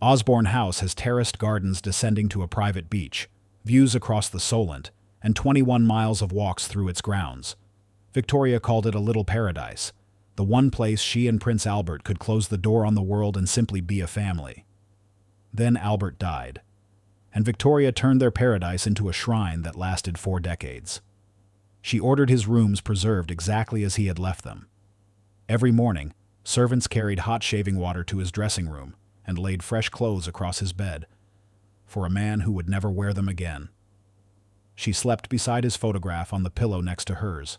Osborne House has terraced gardens descending to a private beach, views across the Solent, and 21 miles of walks through its grounds. Victoria called it a little paradise, the one place she and Prince Albert could close the door on the world and simply be a family. Then Albert died, and Victoria turned their paradise into a shrine that lasted 4 decades. She ordered his rooms preserved exactly as he had left them. Every morning, servants carried hot shaving water to his dressing room and laid fresh clothes across his bed, for a man who would never wear them again. She slept beside his photograph on the pillow next to hers.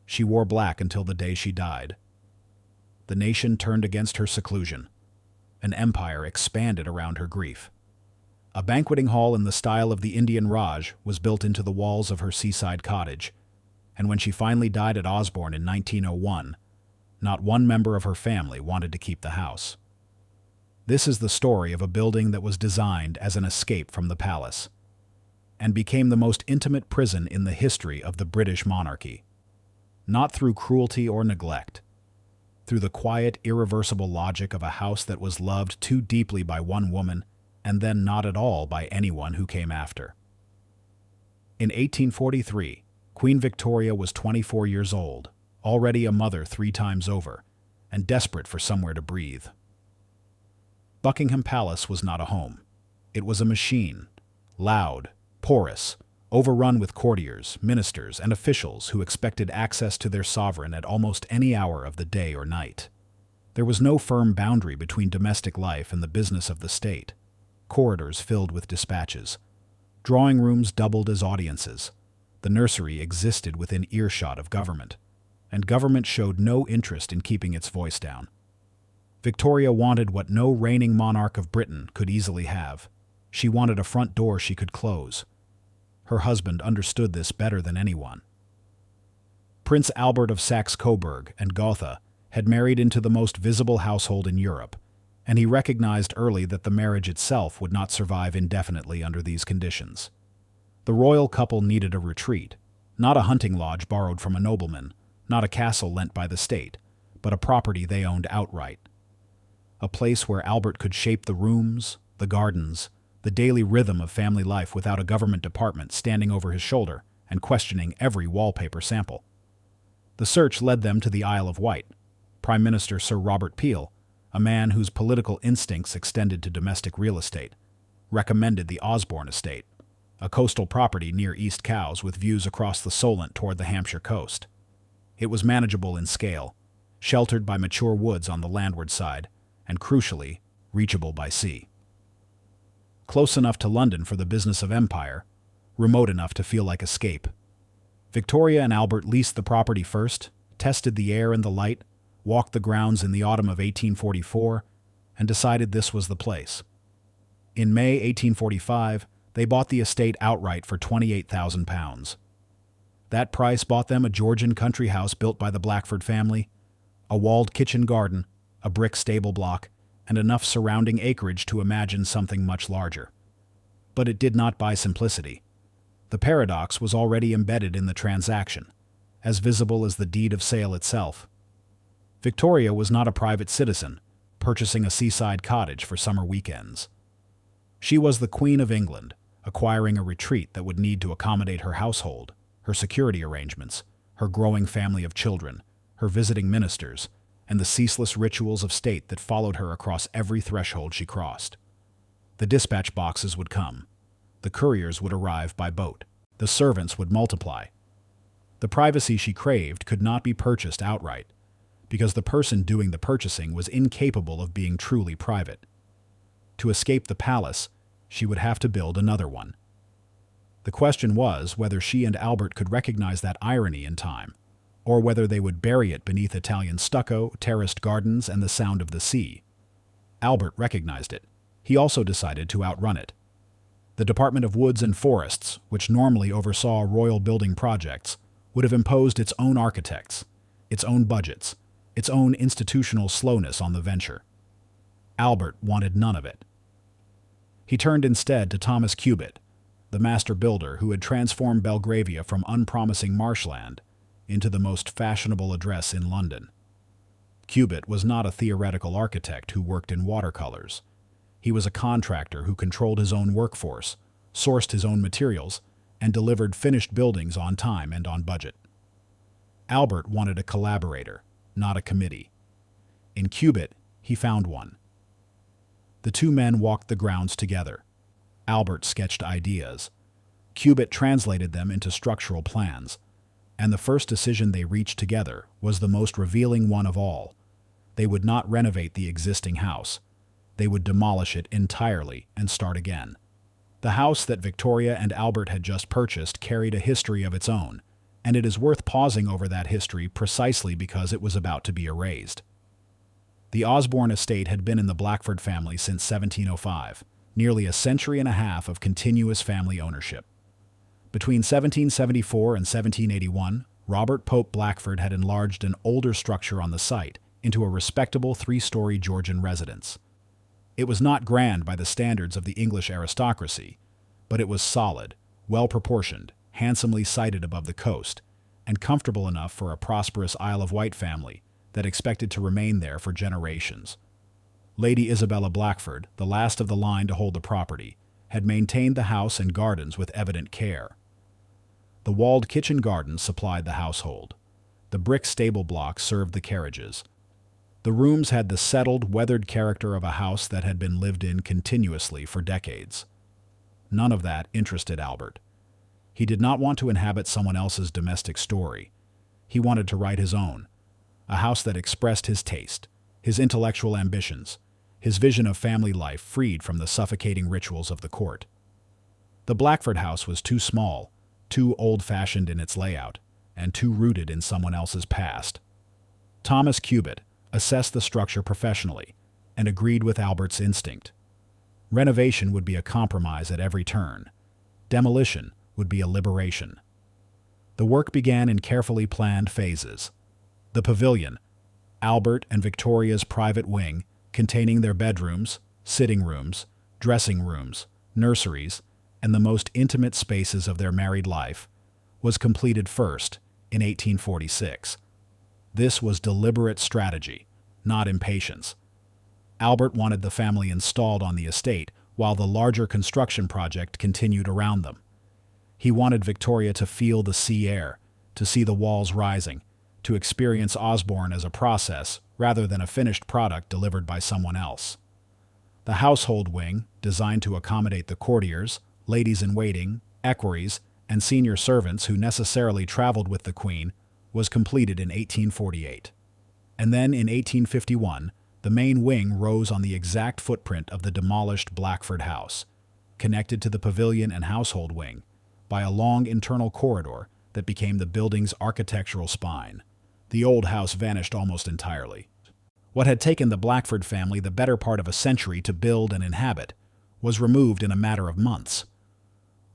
She wore black until the day she died. The nation turned against her seclusion. An empire expanded around her grief. A banqueting hall in the style of the Indian Raj was built into the walls of her seaside cottage, and when she finally died at Osborne in 1901, not one member of her family wanted to keep the house. This is the story of a building that was designed as an escape from the palace, and became the most intimate prison in the history of the British monarchy. Not through cruelty or neglect, through the quiet, irreversible logic of a house that was loved too deeply by one woman and then not at all by anyone who came after. In 1843, Queen Victoria was 24 years old, already a mother 3 times over, and desperate for somewhere to breathe. Buckingham Palace was not a home. It was a machine, loud, porous, overrun with courtiers, ministers, and officials who expected access to their sovereign at almost any hour of the day or night. There was no firm boundary between domestic life and the business of the state. Corridors filled with dispatches. Drawing rooms doubled as audiences. The nursery existed within earshot of government, and government showed no interest in keeping its voice down. Victoria wanted what no reigning monarch of Britain could easily have. She wanted a front door she could close. Her husband understood this better than anyone. Prince Albert of Saxe-Coburg and Gotha had married into the most visible household in Europe, and he recognized early that the marriage itself would not survive indefinitely under these conditions. The royal couple needed a retreat, not a hunting lodge borrowed from a nobleman, not a castle lent by the state, but a property they owned outright. A place where Albert could shape the rooms, the gardens, the daily rhythm of family life without a government department standing over his shoulder and questioning every wallpaper sample. The search led them to the Isle of Wight. Prime Minister Sir Robert Peel, a man whose political instincts extended to domestic real estate, recommended the Osborne estate, a coastal property near East Cowes with views across the Solent toward the Hampshire coast. It was manageable in scale, sheltered by mature woods on the landward side, and crucially, reachable by sea. Close enough to London for the business of empire, remote enough to feel like escape. Victoria and Albert leased the property first, tested the air and the light, walked the grounds in the autumn of 1844, and decided this was the place. In May 1845, they bought the estate outright for £28,000. That price bought them a Georgian country house built by the Blackford family, a walled kitchen garden, a brick stable block, and enough surrounding acreage to imagine something much larger. But it did not buy simplicity. The paradox was already embedded in the transaction, as visible as the deed of sale itself. Victoria was not a private citizen, purchasing a seaside cottage for summer weekends. She was the Queen of England, acquiring a retreat that would need to accommodate her household, her security arrangements, her growing family of children, her visiting ministers, and the ceaseless rituals of state that followed her across every threshold she crossed. The dispatch boxes would come. The couriers would arrive by boat. The servants would multiply. The privacy she craved could not be purchased outright, because the person doing the purchasing was incapable of being truly private. To escape the palace, she would have to build another one. The question was whether she and Albert could recognize that irony in time, or whether they would bury it beneath Italian stucco, terraced gardens, and the sound of the sea. Albert recognized it. He also decided to outrun it. The Department of Woods and Forests, which normally oversaw royal building projects, would have imposed its own architects, its own budgets, its own institutional slowness on the venture. Albert wanted none of it. He turned instead to Thomas Cubitt, the master builder who had transformed Belgravia from unpromising marshland into the most fashionable address in London. Cubitt was not a theoretical architect who worked in watercolors. He was a contractor who controlled his own workforce, sourced his own materials, and delivered finished buildings on time and on budget. Albert wanted a collaborator, not a committee. In Cubitt, he found one. The two men walked the grounds together. Albert sketched ideas. Cubitt translated them into structural plans, and the first decision they reached together was the most revealing one of all. They would not renovate the existing house. They would demolish it entirely and start again. The house that Victoria and Albert had just purchased carried a history of its own, and it is worth pausing over that history precisely because it was about to be erased. The Osborne estate had been in the Blackford family since 1705, nearly a century and a half of continuous family ownership. Between 1774 and 1781, Robert Pope Blackford had enlarged an older structure on the site into a respectable three-story Georgian residence. It was not grand by the standards of the English aristocracy, but it was solid, well-proportioned, handsomely sited above the coast, and comfortable enough for a prosperous Isle of Wight family that expected to remain there for generations. Lady Isabella Blackford, the last of the line to hold the property, had maintained the house and gardens with evident care. The walled kitchen gardens supplied the household. The brick stable block served the carriages. The rooms had the settled, weathered character of a house that had been lived in continuously for decades. None of that interested Albert. He did not want to inhabit someone else's domestic story. He wanted to write his own, a house that expressed his taste, his intellectual ambitions, his vision of family life freed from the suffocating rituals of the court. The Blackford house was too small, too old-fashioned in its layout, and too rooted in someone else's past. Thomas Cubitt assessed the structure professionally and agreed with Albert's instinct. Renovation would be a compromise at every turn. Demolition would be a liberation. The work began in carefully planned phases. The pavilion, Albert and Victoria's private wing, containing their bedrooms, sitting rooms, dressing rooms, nurseries, and the most intimate spaces of their married life, was completed first in 1846. This was deliberate strategy, not impatience. Albert wanted the family installed on the estate while the larger construction project continued around them. He wanted Victoria to feel the sea air, to see the walls rising, to experience Osborne as a process rather than a finished product delivered by someone else. The household wing, designed to accommodate the courtiers, ladies-in-waiting, equerries, and senior servants who necessarily traveled with the Queen, was completed in 1848. And then in 1851, the main wing rose on the exact footprint of the demolished Blackford house, connected to the pavilion and household wing by a long internal corridor that became the building's architectural spine. The old house vanished almost entirely. What had taken the Blackford family the better part of a century to build and inhabit was removed in a matter of months.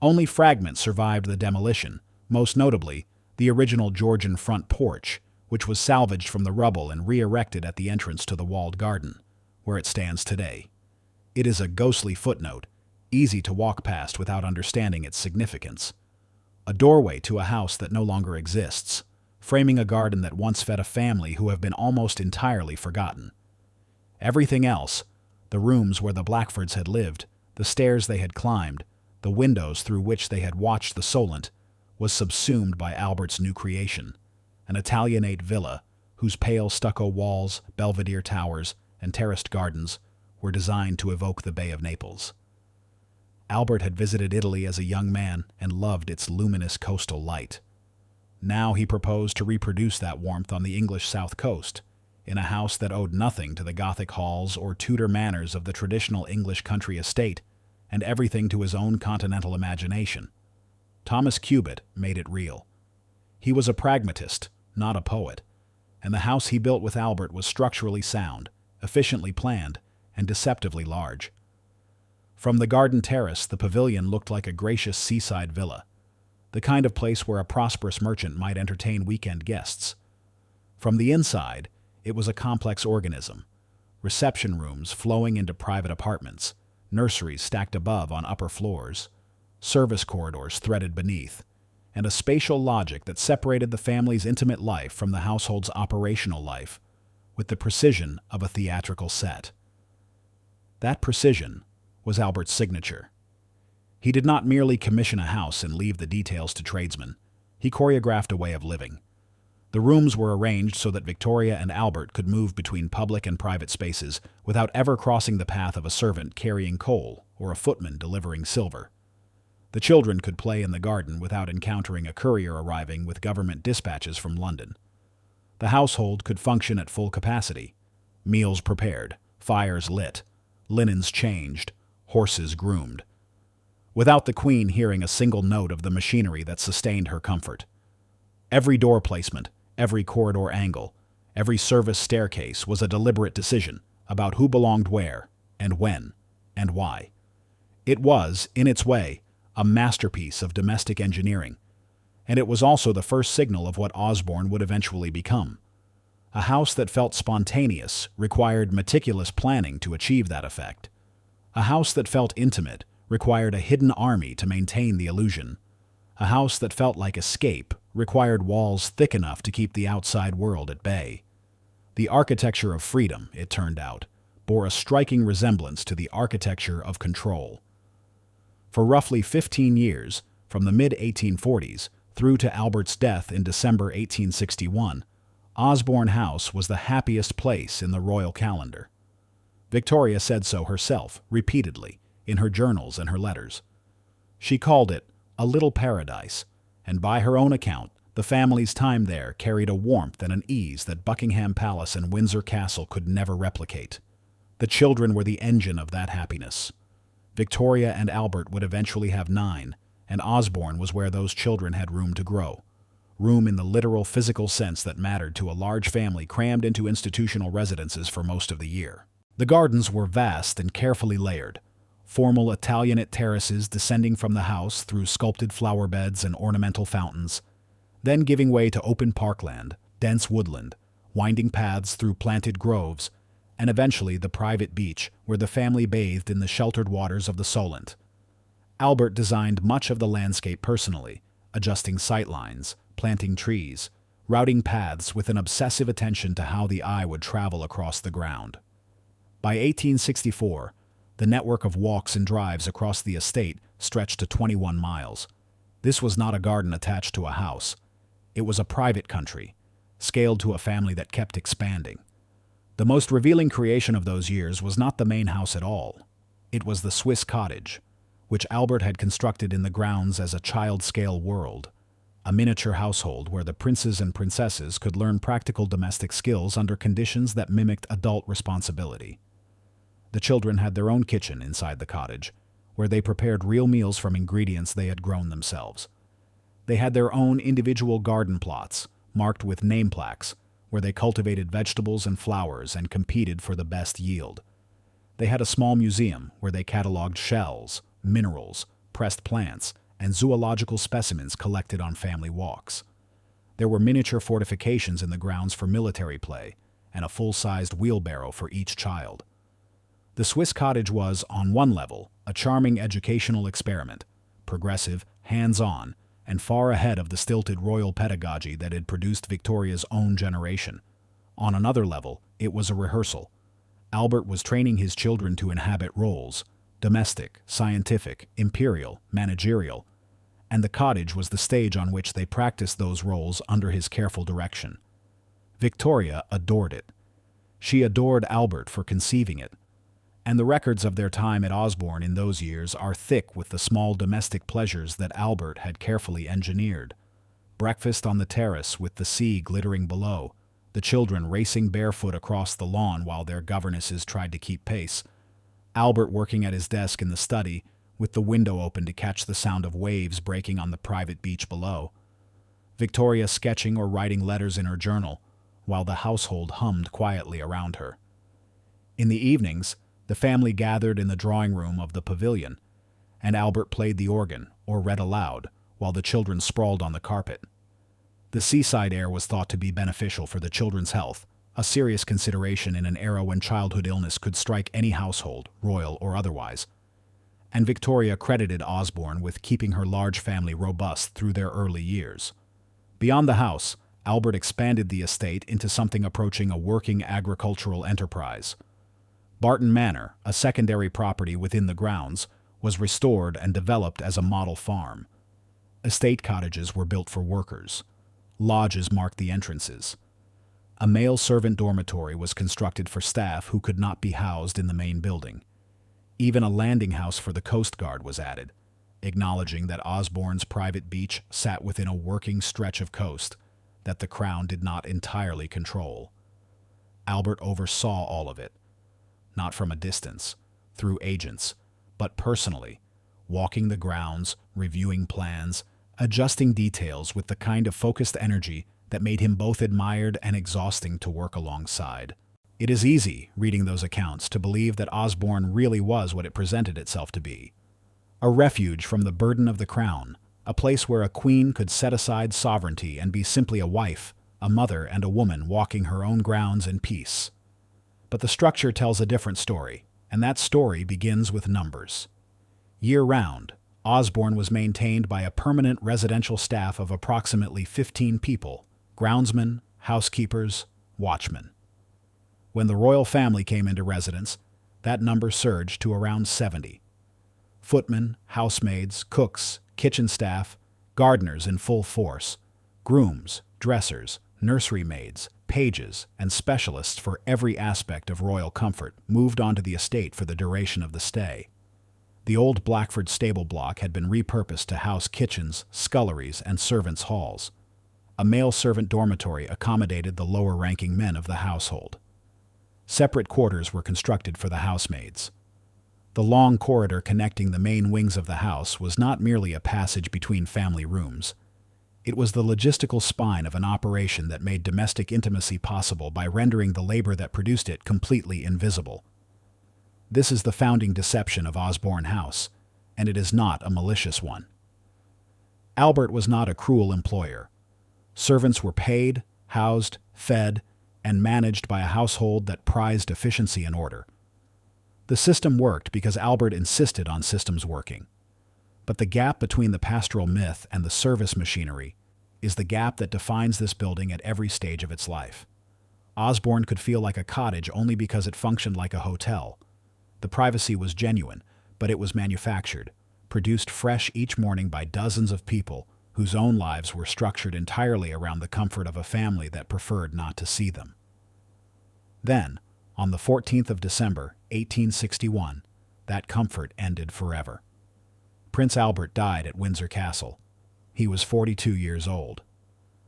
Only fragments survived the demolition, most notably the original Georgian front porch, which was salvaged from the rubble and re-erected at the entrance to the walled garden, where it stands today. It is a ghostly footnote, easy to walk past without understanding its significance. A doorway to a house that no longer exists, framing a garden that once fed a family who have been almost entirely forgotten. Everything else, the rooms where the Blackfords had lived, the stairs they had climbed, the windows through which they had watched the Solent, was subsumed by Albert's new creation, an Italianate villa whose pale stucco walls, belvedere towers, and terraced gardens were designed to evoke the Bay of Naples. Albert had visited Italy as a young man and loved its luminous coastal light. Now he proposed to reproduce that warmth on the English south coast, in a house that owed nothing to the Gothic halls or Tudor manners of the traditional English country estate, and everything to his own continental imagination. Thomas Cubitt made it real. He was a pragmatist, not a poet, and the house he built with Albert was structurally sound, efficiently planned, and deceptively large. From the garden terrace, the pavilion looked like a gracious seaside villa, the kind of place where a prosperous merchant might entertain weekend guests. From the inside, it was a complex organism, reception rooms flowing into private apartments, nurseries stacked above on upper floors, service corridors threaded beneath, and a spatial logic that separated the family's intimate life from the household's operational life with the precision of a theatrical set. That precision was Albert's signature. He did not merely commission a house and leave the details to tradesmen. He choreographed a way of living. The rooms were arranged so that Victoria and Albert could move between public and private spaces without ever crossing the path of a servant carrying coal or a footman delivering silver. The children could play in the garden without encountering a courier arriving with government dispatches from London. The household could function at full capacity. Meals prepared, fires lit, linens changed, horses groomed, without the Queen hearing a single note of the machinery that sustained her comfort. Every door placement, every corridor angle, every service staircase was a deliberate decision about who belonged where, and when, and why. It was, in its way, a masterpiece of domestic engineering, and it was also the first signal of what Osborne would eventually become. A house that felt spontaneous required meticulous planning to achieve that effect. A house that felt intimate required a hidden army to maintain the illusion. A house that felt like escape required walls thick enough to keep the outside world at bay. The architecture of freedom, it turned out, bore a striking resemblance to the architecture of control. For roughly 15 years, from the mid-1840s through to Albert's death in December 1861, Osborne House was the happiest place in the royal calendar. Victoria said so herself, repeatedly, in her journals and her letters. She called it a little paradise, and by her own account, the family's time there carried a warmth and an ease that Buckingham Palace and Windsor Castle could never replicate. The children were the engine of that happiness. Victoria and Albert would eventually have 9, and Osborne was where those children had room to grow. Room in the literal physical sense that mattered to a large family crammed into institutional residences for most of the year. The gardens were vast and carefully layered. Formal Italianate terraces descending from the house through sculpted flower beds and ornamental fountains, then giving way to open parkland, dense woodland, winding paths through planted groves, and eventually the private beach where the family bathed in the sheltered waters of the Solent. Albert designed much of the landscape personally, adjusting sightlines, planting trees, routing paths with an obsessive attention to how the eye would travel across the ground. By 1864, the network of walks and drives across the estate stretched to 21 miles. This was not a garden attached to a house. It was a private country, scaled to a family that kept expanding. The most revealing creation of those years was not the main house at all. It was the Swiss cottage, which Albert had constructed in the grounds as a child-scale world, a miniature household where the princes and princesses could learn practical domestic skills under conditions that mimicked adult responsibility. The children had their own kitchen inside the cottage, where they prepared real meals from ingredients they had grown themselves. They had their own individual garden plots, marked with name plaques, where they cultivated vegetables and flowers and competed for the best yield. They had a small museum where they cataloged shells, minerals, pressed plants, and zoological specimens collected on family walks. There were miniature fortifications in the grounds for military play, and a full-sized wheelbarrow for each child. The Swiss cottage was, on one level, a charming educational experiment, progressive, hands-on, and far ahead of the stilted royal pedagogy that had produced Victoria's own generation. On another level, it was a rehearsal. Albert was training his children to inhabit roles: domestic, scientific, imperial, managerial, and the cottage was the stage on which they practiced those roles under his careful direction. Victoria adored it. She adored Albert for conceiving it, and the records of their time at Osborne in those years are thick with the small domestic pleasures that Albert had carefully engineered. Breakfast on the terrace with the sea glittering below, the children racing barefoot across the lawn while their governesses tried to keep pace, Albert working at his desk in the study with the window open to catch the sound of waves breaking on the private beach below, Victoria sketching or writing letters in her journal, while the household hummed quietly around her. In the evenings, the family gathered in the drawing room of the pavilion, and Albert played the organ or read aloud while the children sprawled on the carpet. The seaside air was thought to be beneficial for the children's health, a serious consideration in an era when childhood illness could strike any household, royal or otherwise. And Victoria credited Osborne with keeping her large family robust through their early years. Beyond the house, Albert expanded the estate into something approaching a working agricultural enterprise. Barton Manor, a secondary property within the grounds, was restored and developed as a model farm. Estate cottages were built for workers. Lodges marked the entrances. A male servant dormitory was constructed for staff who could not be housed in the main building. Even a landing house for the Coast Guard was added, acknowledging that Osborne's private beach sat within a working stretch of coast that the Crown did not entirely control. Albert oversaw all of it, not from a distance, through agents, but personally, walking the grounds, reviewing plans, adjusting details with the kind of focused energy that made him both admired and exhausting to work alongside. It is easy, reading those accounts, to believe that Osborne really was what it presented itself to be. A refuge from the burden of the crown, a place where a queen could set aside sovereignty and be simply a wife, a mother, and a woman walking her own grounds in peace. But the structure tells a different story, and that story begins with numbers. Year-round, Osborne was maintained by a permanent residential staff of approximately 15 people, groundsmen, housekeepers, watchmen. When the royal family came into residence, that number surged to around 70. Footmen, housemaids, cooks, kitchen staff, gardeners in full force, grooms, dressers, nursery maids, pages, and specialists for every aspect of royal comfort moved onto the estate for the duration of the stay. The old Blackford stable block had been repurposed to house kitchens, sculleries, and servants' halls. A male servant dormitory accommodated the lower-ranking men of the household. Separate quarters were constructed for the housemaids. The long corridor connecting the main wings of the house was not merely a passage between family rooms. It was the logistical spine of an operation that made domestic intimacy possible by rendering the labor that produced it completely invisible. This is the founding deception of Osborne House, and it is not a malicious one. Albert was not a cruel employer. Servants were paid, housed, fed, and managed by a household that prized efficiency and order. The system worked because Albert insisted on systems working. But the gap between the pastoral myth and the service machinery is the gap that defines this building at every stage of its life. Osborne could feel like a cottage only because it functioned like a hotel. The privacy was genuine, but it was manufactured, produced fresh each morning by dozens of people whose own lives were structured entirely around the comfort of a family that preferred not to see them. Then, on the 14th of December, 1861, that comfort ended forever. Prince Albert died at Windsor Castle. He was 42 years old.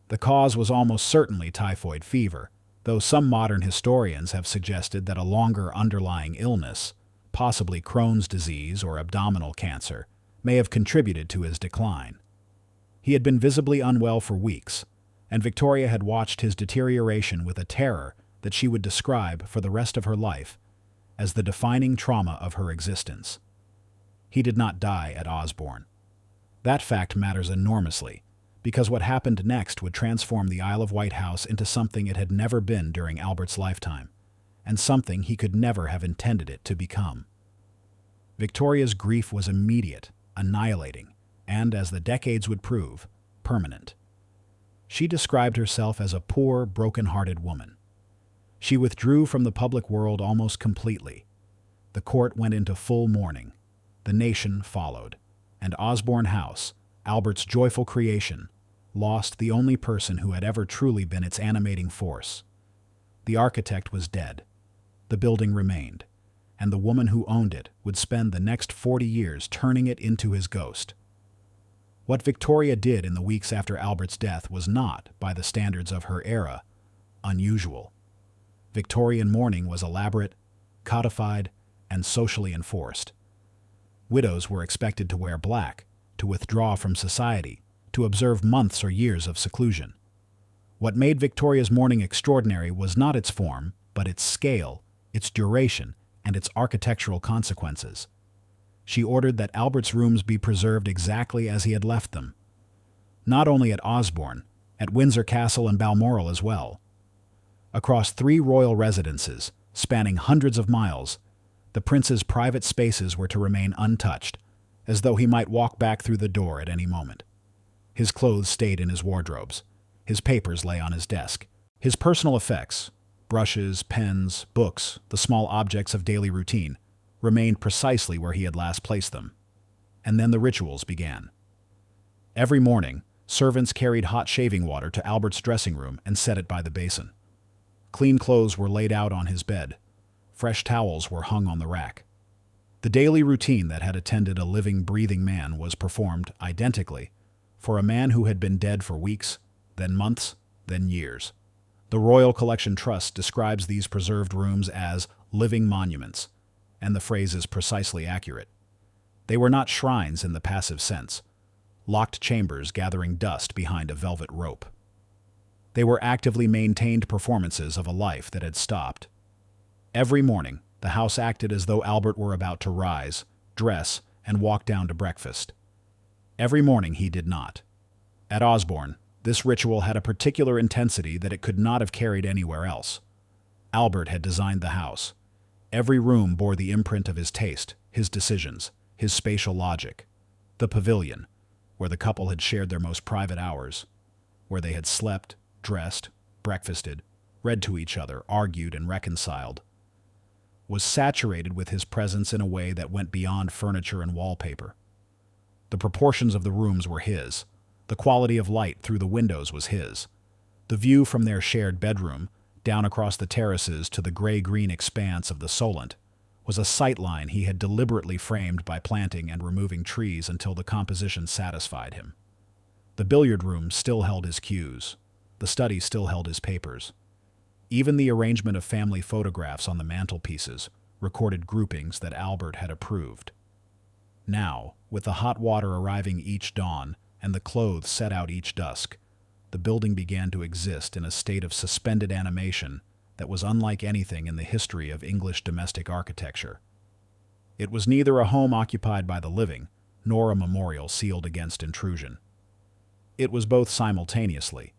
The cause was almost certainly typhoid fever, though some modern historians have suggested that a longer underlying illness, possibly Crohn's disease or abdominal cancer, may have contributed to his decline. He had been visibly unwell for weeks, and Victoria had watched his deterioration with a terror that she would describe for the rest of her life as the defining trauma of her existence. He did not die at Osborne. That fact matters enormously, because what happened next would transform the Isle of Wight house into something it had never been during Albert's lifetime, and something he could never have intended it to become. Victoria's grief was immediate, annihilating, and, as the decades would prove, permanent. She described herself as a poor, broken-hearted woman. She withdrew from the public world almost completely. The court went into full mourning. The nation followed, and Osborne House, Albert's joyful creation, lost the only person who had ever truly been its animating force. The architect was dead. The building remained, and the woman who owned it would spend the next 40 years turning it into his ghost. What Victoria did in the weeks after Albert's death was not, by the standards of her era, unusual. Victorian mourning was elaborate, codified, and socially enforced. Widows were expected to wear black, to withdraw from society, to observe months or years of seclusion. What made Victoria's mourning extraordinary was not its form, but its scale, its duration, and its architectural consequences. She ordered that Albert's rooms be preserved exactly as he had left them. Not only at Osborne, at Windsor Castle and Balmoral as well. Across 3 royal residences, spanning hundreds of miles, the prince's private spaces were to remain untouched, as though he might walk back through the door at any moment. His clothes stayed in his wardrobes. His papers lay on his desk. His personal effects, Brushes, pens, books, the small objects of daily routine, remained precisely where he had last placed them. And then the rituals began. Every morning, servants carried hot shaving water to Albert's dressing room and set it by the basin. Clean clothes were laid out on his bed. Fresh towels were hung on the rack. The daily routine that had attended a living, breathing man was performed identically for a man who had been dead for weeks, then months, then years. The Royal Collection Trust describes these preserved rooms as living monuments, and the phrase is precisely accurate. They were not shrines in the passive sense, locked chambers gathering dust behind a velvet rope. They were actively maintained performances of a life that had stopped. Every morning, the house acted as though Albert were about to rise, dress, and walk down to breakfast. Every morning he did not. At Osborne, this ritual had a particular intensity that it could not have carried anywhere else. Albert had designed the house. Every room bore the imprint of his taste, his decisions, his spatial logic. The pavilion, where the couple had shared their most private hours, where they had slept, dressed, breakfasted, read to each other, argued, and reconciled, was saturated with his presence in a way that went beyond furniture and wallpaper. The proportions of the rooms were his. The quality of light through the windows was his. The view from their shared bedroom, down across the terraces to the gray-green expanse of the Solent, was a sightline he had deliberately framed by planting and removing trees until the composition satisfied him. The billiard room still held his cues. The study still held his papers. Even the arrangement of family photographs on the mantelpieces recorded groupings that Albert had approved. Now, with the hot water arriving each dawn and the clothes set out each dusk, the building began to exist in a state of suspended animation that was unlike anything in the history of English domestic architecture. It was neither a home occupied by the living, nor a memorial sealed against intrusion. It was both simultaneously,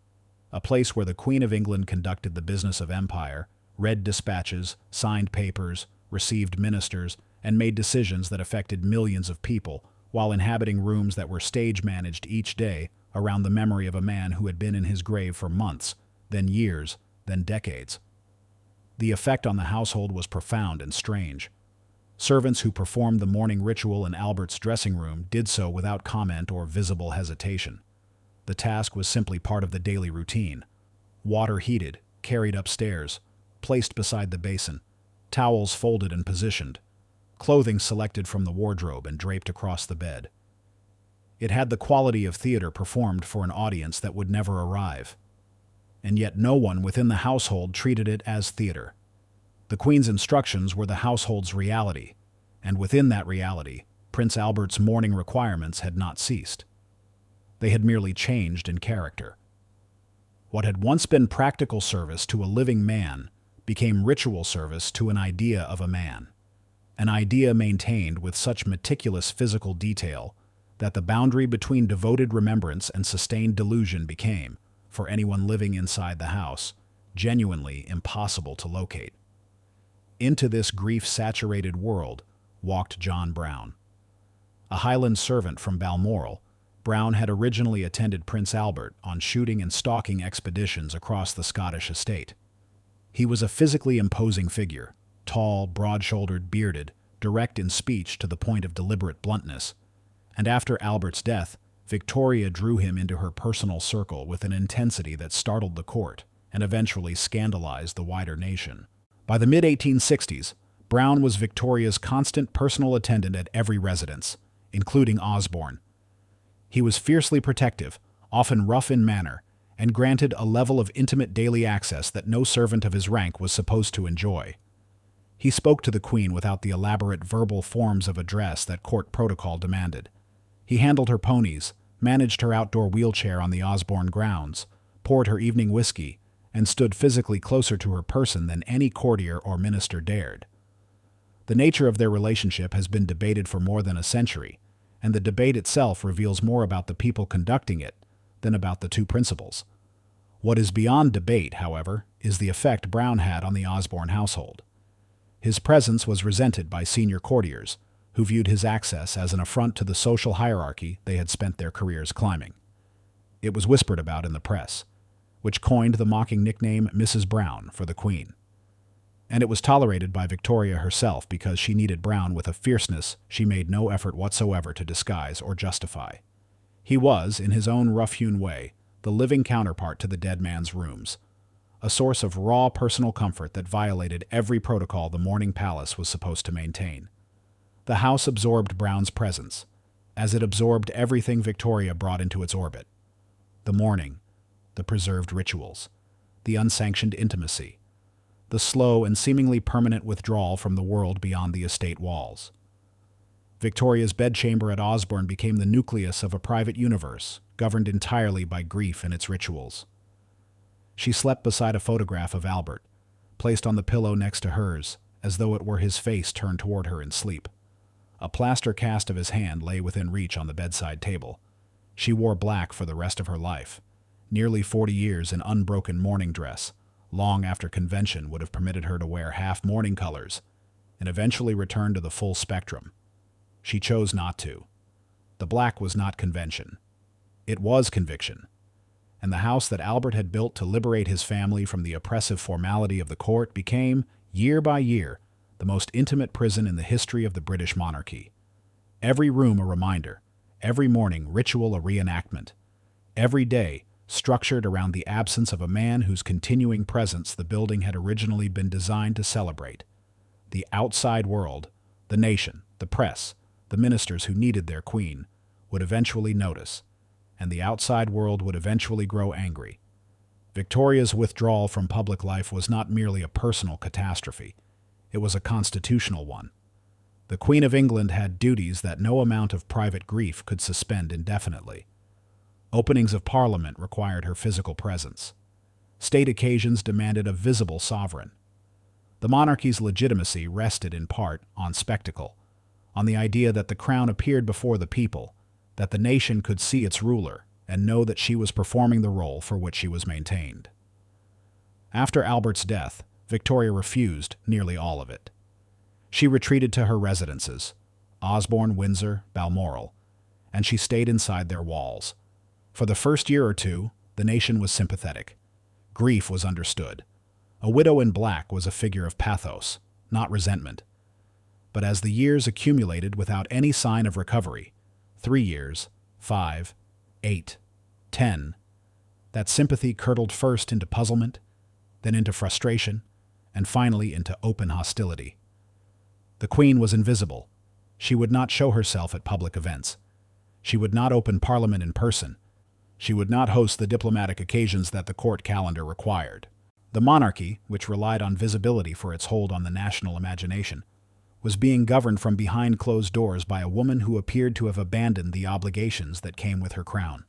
a place where the Queen of England conducted the business of empire, read dispatches, signed papers, received ministers, and made decisions that affected millions of people, while inhabiting rooms that were stage-managed each day around the memory of a man who had been in his grave for months, then years, then decades. The effect on the household was profound and strange. Servants who performed the morning ritual in Albert's dressing room did so without comment or visible hesitation. The task was simply part of the daily routine. Water heated, carried upstairs, placed beside the basin, towels folded and positioned, clothing selected from the wardrobe and draped across the bed. It had the quality of theater performed for an audience that would never arrive. And yet no one within the household treated it as theater. The Queen's instructions were the household's reality, and within that reality, Prince Albert's mourning requirements had not ceased. They had merely changed in character. What had once been practical service to a living man became ritual service to an idea of a man, an idea maintained with such meticulous physical detail that the boundary between devoted remembrance and sustained delusion became, for anyone living inside the house, genuinely impossible to locate. Into this grief-saturated world walked John Brown. A Highland servant from Balmoral, Brown had originally attended Prince Albert on shooting and stalking expeditions across the Scottish estate. He was a physically imposing figure, tall, broad-shouldered, bearded, direct in speech to the point of deliberate bluntness, and after Albert's death, Victoria drew him into her personal circle with an intensity that startled the court and eventually scandalized the wider nation. By the mid-1860s, Brown was Victoria's constant personal attendant at every residence, including Osborne. He was fiercely protective, often rough in manner, and granted a level of intimate daily access that no servant of his rank was supposed to enjoy. He spoke to the Queen without the elaborate verbal forms of address that court protocol demanded. He handled her ponies, managed her outdoor wheelchair on the Osborne grounds, poured her evening whiskey, and stood physically closer to her person than any courtier or minister dared. The nature of their relationship has been debated for more than a century, and the debate itself reveals more about the people conducting it than about the two principals. What is beyond debate, however, is the effect Brown had on the Osborne household. His presence was resented by senior courtiers, who viewed his access as an affront to the social hierarchy they had spent their careers climbing. It was whispered about in the press, which coined the mocking nickname Mrs. Brown for the Queen. and it was tolerated by Victoria herself because she needed Brown with a fierceness she made no effort whatsoever to disguise or justify. He was, in his own rough-hewn way, the living counterpart to the dead man's rooms, a source of raw personal comfort that violated every protocol the mourning palace was supposed to maintain. The house absorbed Brown's presence, as it absorbed everything Victoria brought into its orbit. The mourning, the preserved rituals, the unsanctioned intimacy, the slow and seemingly permanent withdrawal from the world beyond the estate walls. Victoria's bedchamber at Osborne became the nucleus of a private universe, governed entirely by grief and its rituals. She slept beside a photograph of Albert, placed on the pillow next to hers, as though it were his face turned toward her in sleep. A plaster cast of his hand lay within reach on the bedside table. She wore black for the rest of her life, nearly 40 years in unbroken mourning dress, long after convention would have permitted her to wear half mourning colors, and eventually return to the full spectrum. She chose not to. The black was not convention. It was conviction. And the house that Albert had built to liberate his family from the oppressive formality of the court became, year by year, the most intimate prison in the history of the British monarchy. Every room a reminder, every morning ritual a reenactment, every day structured around the absence of a man whose continuing presence the building had originally been designed to celebrate. The outside world, the nation, the press, the ministers who needed their queen, would eventually notice, and the outside world would eventually grow angry. Victoria's withdrawal from public life was not merely a personal catastrophe. It was a constitutional one. The Queen of England had duties that no amount of private grief could suspend indefinitely. Openings of Parliament required her physical presence. State occasions demanded a visible sovereign. The monarchy's legitimacy rested in part on spectacle, on the idea that the crown appeared before the people, that the nation could see its ruler and know that she was performing the role for which she was maintained. After Albert's death, Victoria refused nearly all of it. She retreated to her residences, Osborne, Windsor, Balmoral, and she stayed inside their walls. For the first year or two, the nation was sympathetic. Grief was understood. A widow in black was a figure of pathos, not resentment. But as the years accumulated without any sign of recovery, 3 years, 5, 8, 10, that sympathy curdled first into puzzlement, then into frustration, and finally into open hostility. The Queen was invisible. She would not show herself at public events. She would not open Parliament in person. She would not host the diplomatic occasions that the court calendar required. The monarchy, which relied on visibility for its hold on the national imagination, was being governed from behind closed doors by a woman who appeared to have abandoned the obligations that came with her crown.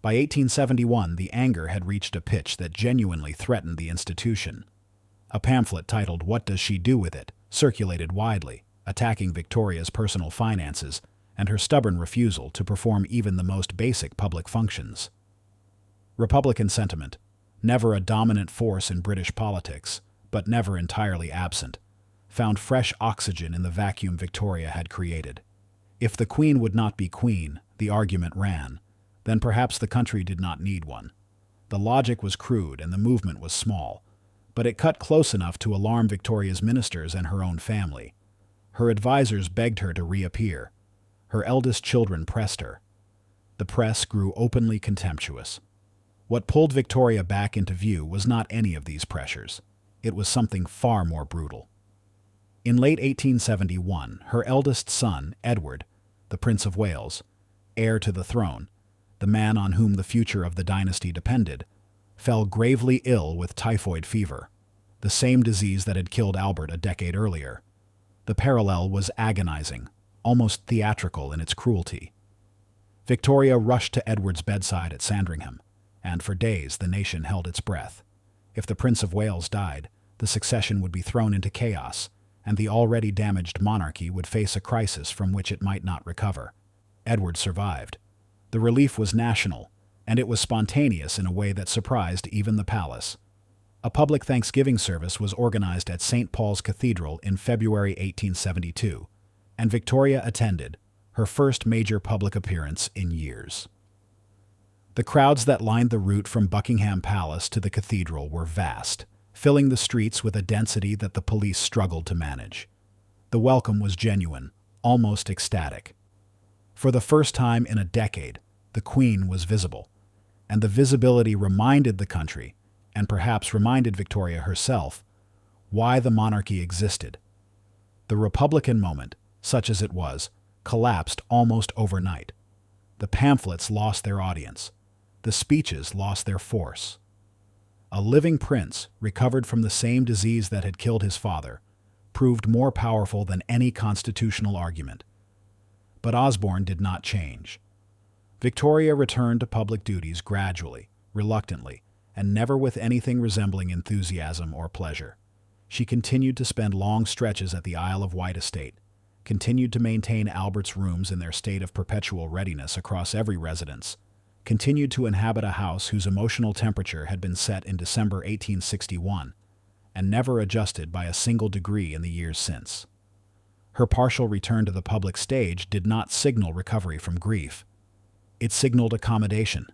By 1871, the anger had reached a pitch that genuinely threatened the institution. A pamphlet titled "What Does She Do With It?" circulated widely, attacking Victoria's personal finances and her stubborn refusal to perform even the most basic public functions. Republican sentiment, never a dominant force in British politics, but never entirely absent, found fresh oxygen in the vacuum Victoria had created. If the Queen would not be queen, the argument ran, then perhaps the country did not need one. The logic was crude and the movement was small, but it cut close enough to alarm Victoria's ministers and her own family. Her advisors begged her to reappear. Her eldest children pressed her. The press grew openly contemptuous. What pulled Victoria back into view was not any of these pressures. It was something far more brutal. In late 1871, her eldest son, Edward, the Prince of Wales, heir to the throne, the man on whom the future of the dynasty depended, fell gravely ill with typhoid fever, the same disease that had killed Albert a decade earlier. The parallel was agonizing, almost theatrical in its cruelty. Victoria rushed to Edward's bedside at Sandringham, and for days the nation held its breath. If the Prince of Wales died, the succession would be thrown into chaos, and the already damaged monarchy would face a crisis from which it might not recover. Edward survived. The relief was national, and it was spontaneous in a way that surprised even the palace. A public Thanksgiving service was organized at St. Paul's Cathedral in February 1872, and Victoria attended, her first major public appearance in years. The crowds that lined the route from Buckingham Palace to the cathedral were vast, filling the streets with a density that the police struggled to manage. The welcome was genuine, almost ecstatic. For the first time in a decade, the Queen was visible, and the visibility reminded the country, and perhaps reminded Victoria herself, why the monarchy existed. The Republican moment, such as it was, collapsed almost overnight. The pamphlets lost their audience. The speeches lost their force. A living prince, recovered from the same disease that had killed his father, proved more powerful than any constitutional argument. But Osborne did not change. Victoria returned to public duties gradually, reluctantly, and never with anything resembling enthusiasm or pleasure. She continued to spend long stretches at the Isle of Wight estate, continued to maintain Albert's rooms in their state of perpetual readiness across every residence, continued to inhabit a house whose emotional temperature had been set in December 1861, and never adjusted by a single degree in the years since. Her partial return to the public stage did not signal recovery from grief. It signaled accommodation,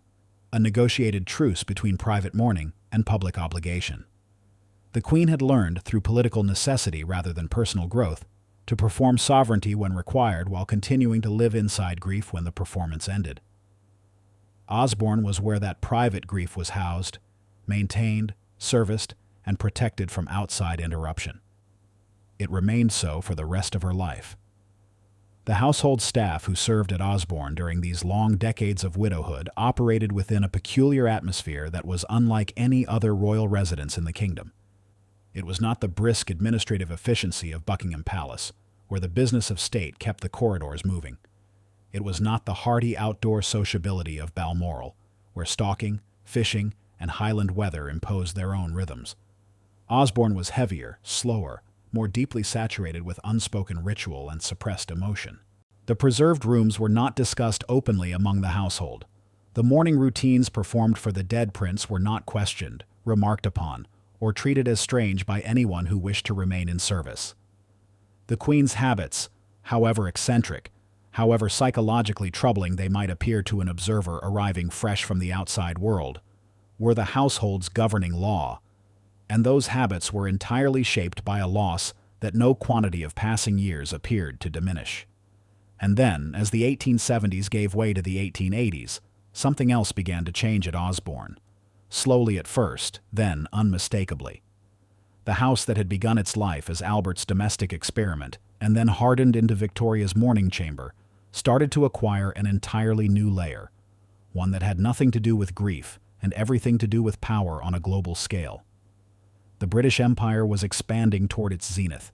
a negotiated truce between private mourning and public obligation. The Queen had learned, through political necessity rather than personal growth, to perform sovereignty when required while continuing to live inside grief when the performance ended. Osborne was where that private grief was housed, maintained, serviced, and protected from outside interruption. It remained so for the rest of her life. The household staff who served at Osborne during these long decades of widowhood operated within a peculiar atmosphere that was unlike any other royal residence in the kingdom. It was not the brisk administrative efficiency of Buckingham Palace, where the business of state kept the corridors moving. It was not the hearty outdoor sociability of Balmoral, where stalking, fishing, and Highland weather imposed their own rhythms. Osborne was heavier, slower, more deeply saturated with unspoken ritual and suppressed emotion. The preserved rooms were not discussed openly among the household. The mourning routines performed for the dead prince were not questioned, remarked upon, or treated as strange by anyone who wished to remain in service. The Queen's habits, however eccentric, however psychologically troubling they might appear to an observer arriving fresh from the outside world, were the household's governing law, and those habits were entirely shaped by a loss that no quantity of passing years appeared to diminish. And then, as the 1870s gave way to the 1880s, something else began to change at Osborne. Slowly at first, then unmistakably. The house that had begun its life as Albert's domestic experiment and then hardened into Victoria's mourning chamber started to acquire an entirely new layer, one that had nothing to do with grief and everything to do with power on a global scale. The British Empire was expanding toward its zenith,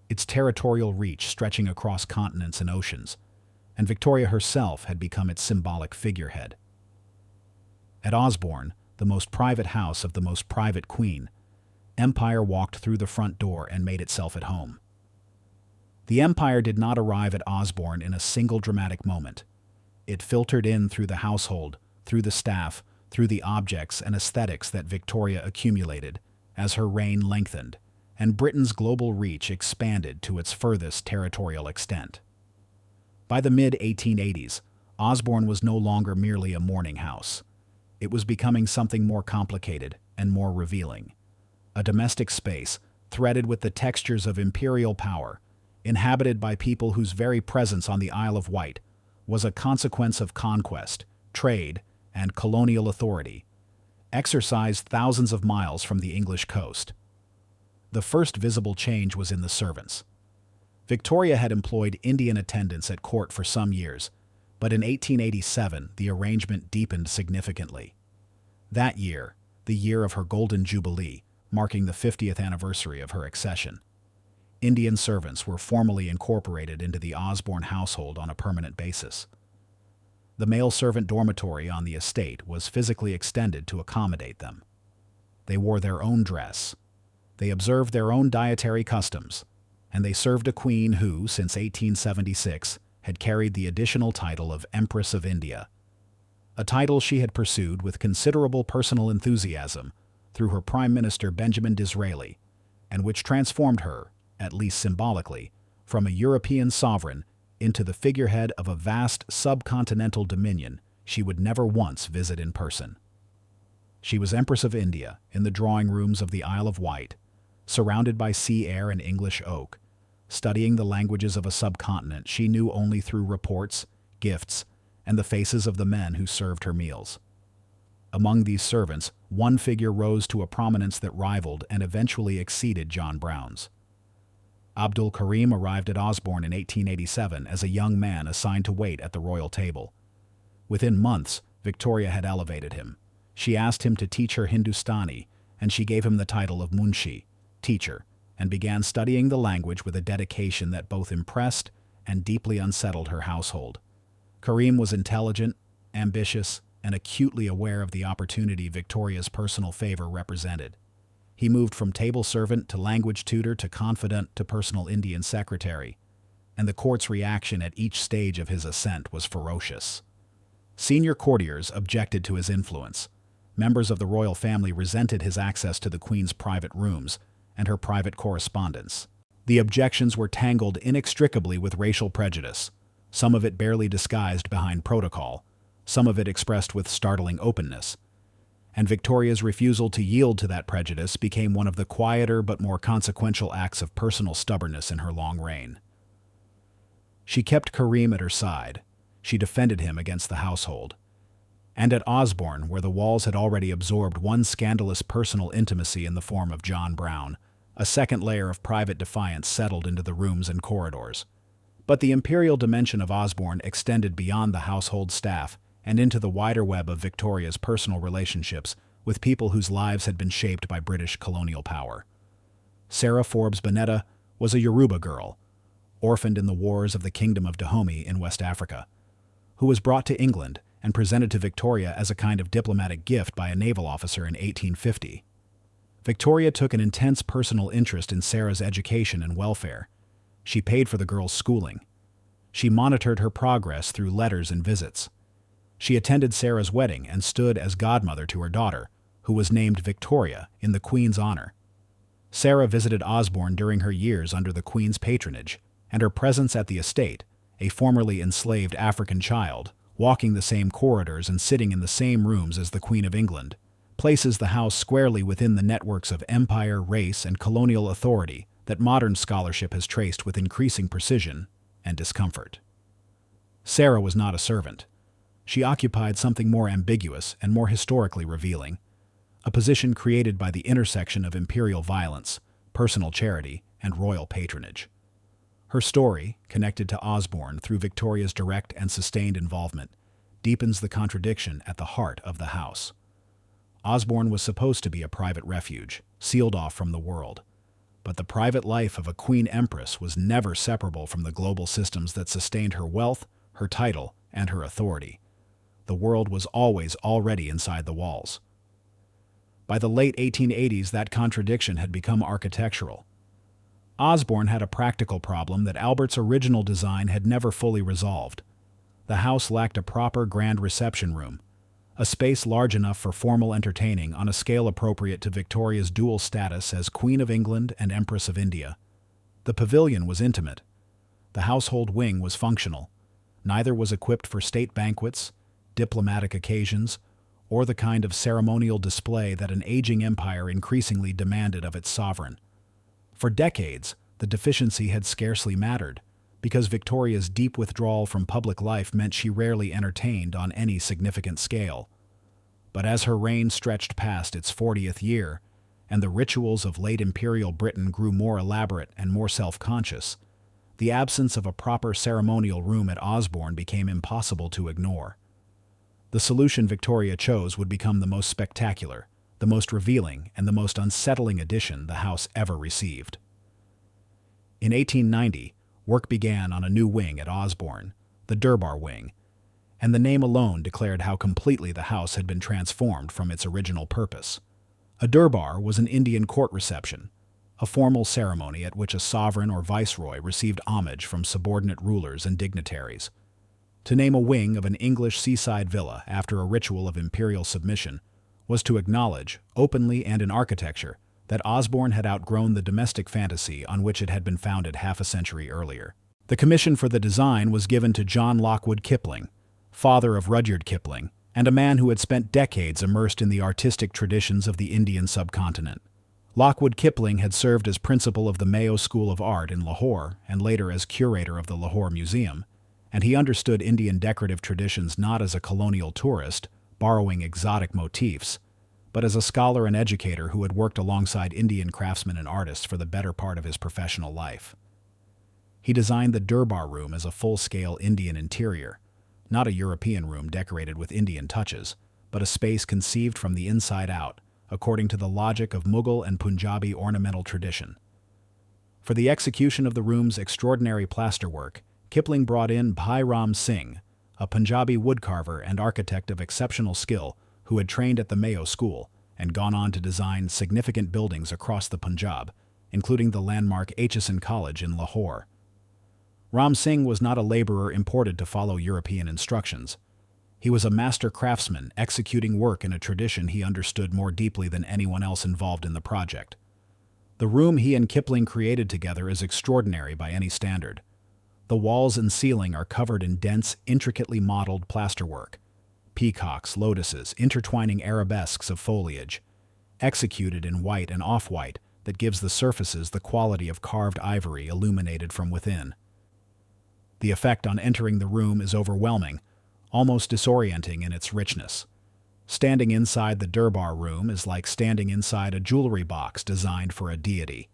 its territorial reach stretching across continents and oceans, and Victoria herself had become its symbolic figurehead. At Osborne, the most private house of the most private queen, empire walked through the front door and made itself at home. The empire did not arrive at Osborne in a single dramatic moment. It filtered in through the household, through the staff, through the objects and aesthetics that Victoria accumulated as her reign lengthened, and Britain's global reach expanded to its furthest territorial extent. By the mid-1880s, Osborne was no longer merely a mourning house. It was becoming something more complicated and more revealing. A domestic space, threaded with the textures of imperial power, inhabited by people whose very presence on the Isle of Wight was a consequence of conquest, trade, and colonial authority, exercised thousands of miles from the English coast. The first visible change was in the servants. Victoria had employed Indian attendants at court for some years, but in 1887 the arrangement deepened significantly. That year, the year of her Golden Jubilee, marking the 50th anniversary of her accession, Indian servants were formally incorporated into the Osborne household on a permanent basis. The male servant dormitory on the estate was physically extended to accommodate them. They wore their own dress. They observed their own dietary customs, and they served a queen who, since 1876, had carried the additional title of Empress of India, a title she had pursued with considerable personal enthusiasm through her Prime Minister Benjamin Disraeli, and which transformed her, at least symbolically, from a European sovereign into the figurehead of a vast subcontinental dominion she would never once visit in person. She was Empress of India in the drawing rooms of the Isle of Wight, surrounded by sea air and English oak, studying the languages of a subcontinent she knew only through reports, gifts, and the faces of the men who served her meals. Among these servants, one figure rose to a prominence that rivaled and eventually exceeded John Brown's. Abdul Karim arrived at Osborne in 1887 as a young man assigned to wait at the royal table. Within months, Victoria had elevated him. She asked him to teach her Hindustani, and she gave him the title of Munshi, teacher, and began studying the language with a dedication that both impressed and deeply unsettled her household. Karim was intelligent, ambitious, and acutely aware of the opportunity Victoria's personal favor represented. He moved from table servant to language tutor to confidant to personal Indian secretary, and the court's reaction at each stage of his ascent was ferocious. Senior courtiers objected to his influence. Members of the royal family resented his access to the Queen's private rooms and her private correspondence. The objections were tangled inextricably with racial prejudice, some of it barely disguised behind protocol, some of it expressed with startling openness. And Victoria's refusal to yield to that prejudice became one of the quieter but more consequential acts of personal stubbornness in her long reign. She kept Karim at her side. She defended him against the household. And at Osborne, where the walls had already absorbed one scandalous personal intimacy in the form of John Brown, a second layer of private defiance settled into the rooms and corridors. But the imperial dimension of Osborne extended beyond the household staff and into the wider web of Victoria's personal relationships with people whose lives had been shaped by British colonial power. Sarah Forbes Bonetta was a Yoruba girl, orphaned in the wars of the Kingdom of Dahomey in West Africa, who was brought to England and presented to Victoria as a kind of diplomatic gift by a naval officer in 1850. Victoria took an intense personal interest in Sarah's education and welfare. She paid for the girl's schooling. She monitored her progress through letters and visits. She attended Sarah's wedding and stood as godmother to her daughter, who was named Victoria in the Queen's honor. Sarah visited Osborne during her years under the Queen's patronage, and her presence at the estate, a formerly enslaved African child, walking the same corridors and sitting in the same rooms as the Queen of England, places the house squarely within the networks of empire, race, and colonial authority that modern scholarship has traced with increasing precision and discomfort. Sarah was not a servant. She occupied something more ambiguous and more historically revealing, a position created by the intersection of imperial violence, personal charity, and royal patronage. Her story, connected to Osborne through Victoria's direct and sustained involvement, deepens the contradiction at the heart of the house. Osborne was supposed to be a private refuge, sealed off from the world. But the private life of a queen empress was never separable from the global systems that sustained her wealth, her title, and her authority. The world was always already inside the walls. By the late 1880s, that contradiction had become architectural. Osborne had a practical problem that Albert's original design had never fully resolved. The house lacked a proper grand reception room, a space large enough for formal entertaining on a scale appropriate to Victoria's dual status as Queen of England and Empress of India. The pavilion was intimate. The household wing was functional. Neither was equipped for state banquets, diplomatic occasions, or the kind of ceremonial display that an aging empire increasingly demanded of its sovereign. For decades, the deficiency had scarcely mattered, because Victoria's deep withdrawal from public life meant she rarely entertained on any significant scale. But as her reign stretched past its 40th year, and the rituals of late imperial Britain grew more elaborate and more self-conscious, the absence of a proper ceremonial room at Osborne became impossible to ignore. The solution Victoria chose would become the most spectacular, the most revealing, and the most unsettling addition the house ever received. In 1890, work began on a new wing at Osborne, the Durbar Wing, and the name alone declared how completely the house had been transformed from its original purpose. A Durbar was an Indian court reception, a formal ceremony at which a sovereign or viceroy received homage from subordinate rulers and dignitaries. To name a wing of an English seaside villa after a ritual of imperial submission was to acknowledge, openly and in architecture, that Osborne had outgrown the domestic fantasy on which it had been founded half a century earlier. The commission for the design was given to John Lockwood Kipling, father of Rudyard Kipling, and a man who had spent decades immersed in the artistic traditions of the Indian subcontinent. Lockwood Kipling had served as principal of the Mayo School of Art in Lahore and later as curator of the Lahore Museum, and he understood Indian decorative traditions not as a colonial tourist, borrowing exotic motifs, but as a scholar and educator who had worked alongside Indian craftsmen and artists for the better part of his professional life. He designed the Durbar Room as a full-scale Indian interior, not a European room decorated with Indian touches, but a space conceived from the inside out, according to the logic of Mughal and Punjabi ornamental tradition. For the execution of the room's extraordinary plasterwork, Kipling brought in Bhai Ram Singh, a Punjabi woodcarver and architect of exceptional skill who had trained at the Mayo School and gone on to design significant buildings across the Punjab, including the landmark Aitchison College in Lahore. Ram Singh was not a laborer imported to follow European instructions. He was a master craftsman executing work in a tradition he understood more deeply than anyone else involved in the project. The room he and Kipling created together is extraordinary by any standard. The walls and ceiling are covered in dense, intricately modeled plasterwork. Peacocks, lotuses, intertwining arabesques of foliage, executed in white and off-white that gives the surfaces the quality of carved ivory illuminated from within. The effect on entering the room is overwhelming, almost disorienting in its richness. Standing inside the Durbar Room is like standing inside a jewelry box designed for a deity.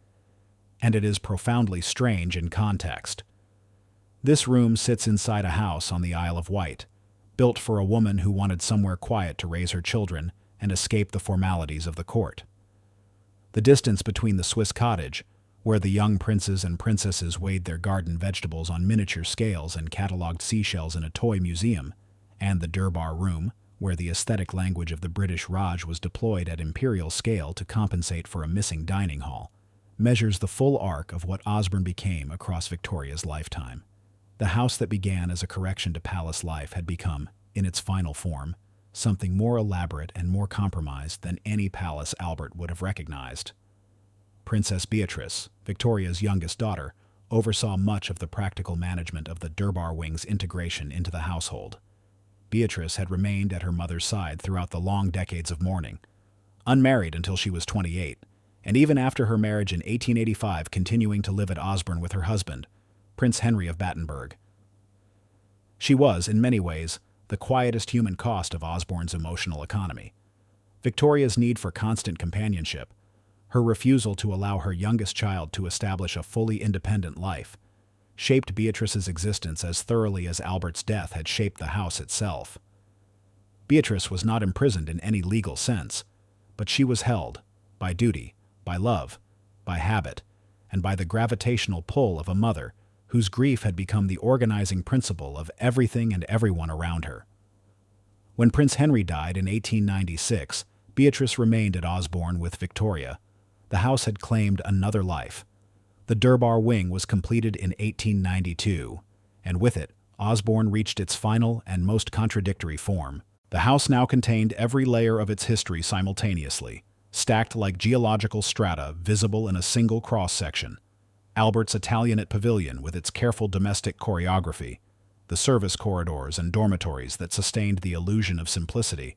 And it is profoundly strange in context. This room sits inside a house on the Isle of Wight, built for a woman who wanted somewhere quiet to raise her children and escape the formalities of the court. The distance between the Swiss cottage, where the young princes and princesses weighed their garden vegetables on miniature scales and catalogued seashells in a toy museum, and the Durbar Room, where the aesthetic language of the British Raj was deployed at imperial scale to compensate for a missing dining hall, measures the full arc of what Osborne became across Victoria's lifetime. The house that began as a correction to palace life had become, in its final form, something more elaborate and more compromised than any palace Albert would have recognized. Princess Beatrice, Victoria's youngest daughter, oversaw much of the practical management of the Durbar Wing's integration into the household. Beatrice had remained at her mother's side throughout the long decades of mourning, unmarried until she was 28, and even after her marriage in 1885 continuing to live at Osborne with her husband, Prince Henry of Battenberg. She was, in many ways, the quietest human cost of Osborne's emotional economy. Victoria's need for constant companionship, her refusal to allow her youngest child to establish a fully independent life, shaped Beatrice's existence as thoroughly as Albert's death had shaped the house itself. Beatrice was not imprisoned in any legal sense, but she was held, by duty, by love, by habit, and by the gravitational pull of a mother whose grief had become the organizing principle of everything and everyone around her. When Prince Henry died in 1896, Beatrice remained at Osborne with Victoria. The house had claimed another life. The Durbar Wing was completed in 1892, and with it, Osborne reached its final and most contradictory form. The house now contained every layer of its history simultaneously, stacked like geological strata visible in a single cross-section. Albert's Italianate pavilion with its careful domestic choreography, the service corridors and dormitories that sustained the illusion of simplicity,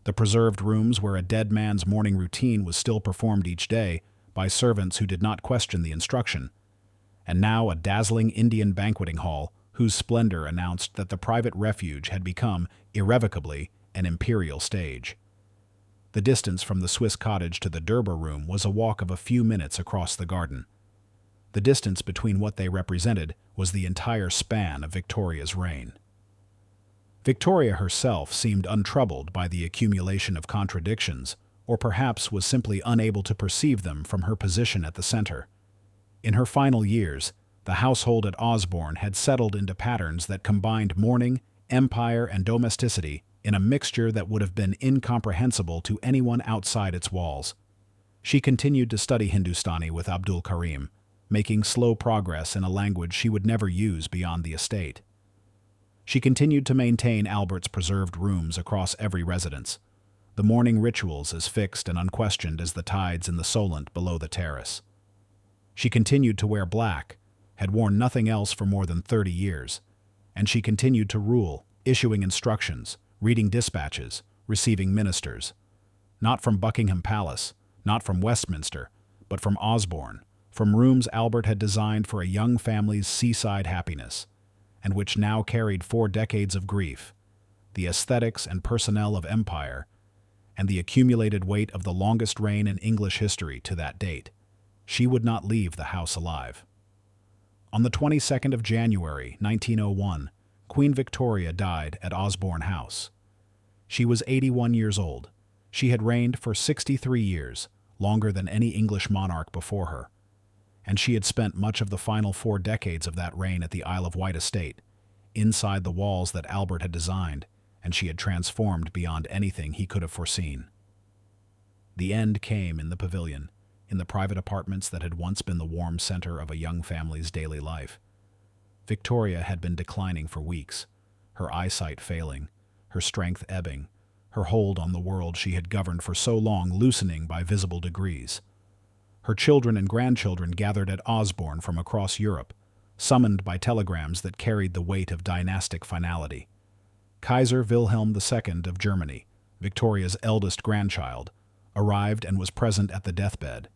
the preserved rooms where a dead man's morning routine was still performed each day by servants who did not question the instruction, and now a dazzling Indian banqueting hall whose splendor announced that the private refuge had become, irrevocably, an imperial stage. The distance from the Swiss cottage to the Durbar Room was a walk of a few minutes across the garden. The distance between what they represented was the entire span of Victoria's reign. Victoria herself seemed untroubled by the accumulation of contradictions, or perhaps was simply unable to perceive them from her position at the center. In her final years, the household at Osborne had settled into patterns that combined mourning, empire, and domesticity in a mixture that would have been incomprehensible to anyone outside its walls. She continued to study Hindustani with Abdul Karim, making slow progress in a language she would never use beyond the estate. She continued to maintain Albert's preserved rooms across every residence, the morning rituals as fixed and unquestioned as the tides in the Solent below the terrace. She continued to wear black, had worn nothing else for more than 30 years, and she continued to rule, issuing instructions, reading dispatches, receiving ministers. Not from Buckingham Palace, not from Westminster, but from Osborne, from rooms Albert had designed for a young family's seaside happiness, and which now carried 4 decades of grief, the aesthetics and personnel of empire, and the accumulated weight of the longest reign in English history to that date. She would not leave the house alive. On the 22nd of January, 1901, Queen Victoria died at Osborne House. She was 81 years old. She had reigned for 63 years, longer than any English monarch before her, and she had spent much of the final 4 decades of that reign at the Isle of Wight estate, inside the walls that Albert had designed, and she had transformed beyond anything he could have foreseen. The end came in the pavilion, in the private apartments that had once been the warm center of a young family's daily life. Victoria had been declining for weeks, her eyesight failing, her strength ebbing, her hold on the world she had governed for so long loosening by visible degrees. Her children and grandchildren gathered at Osborne from across Europe, summoned by telegrams that carried the weight of dynastic finality. Kaiser Wilhelm II of Germany, Victoria's eldest grandchild, arrived and was present at the deathbed.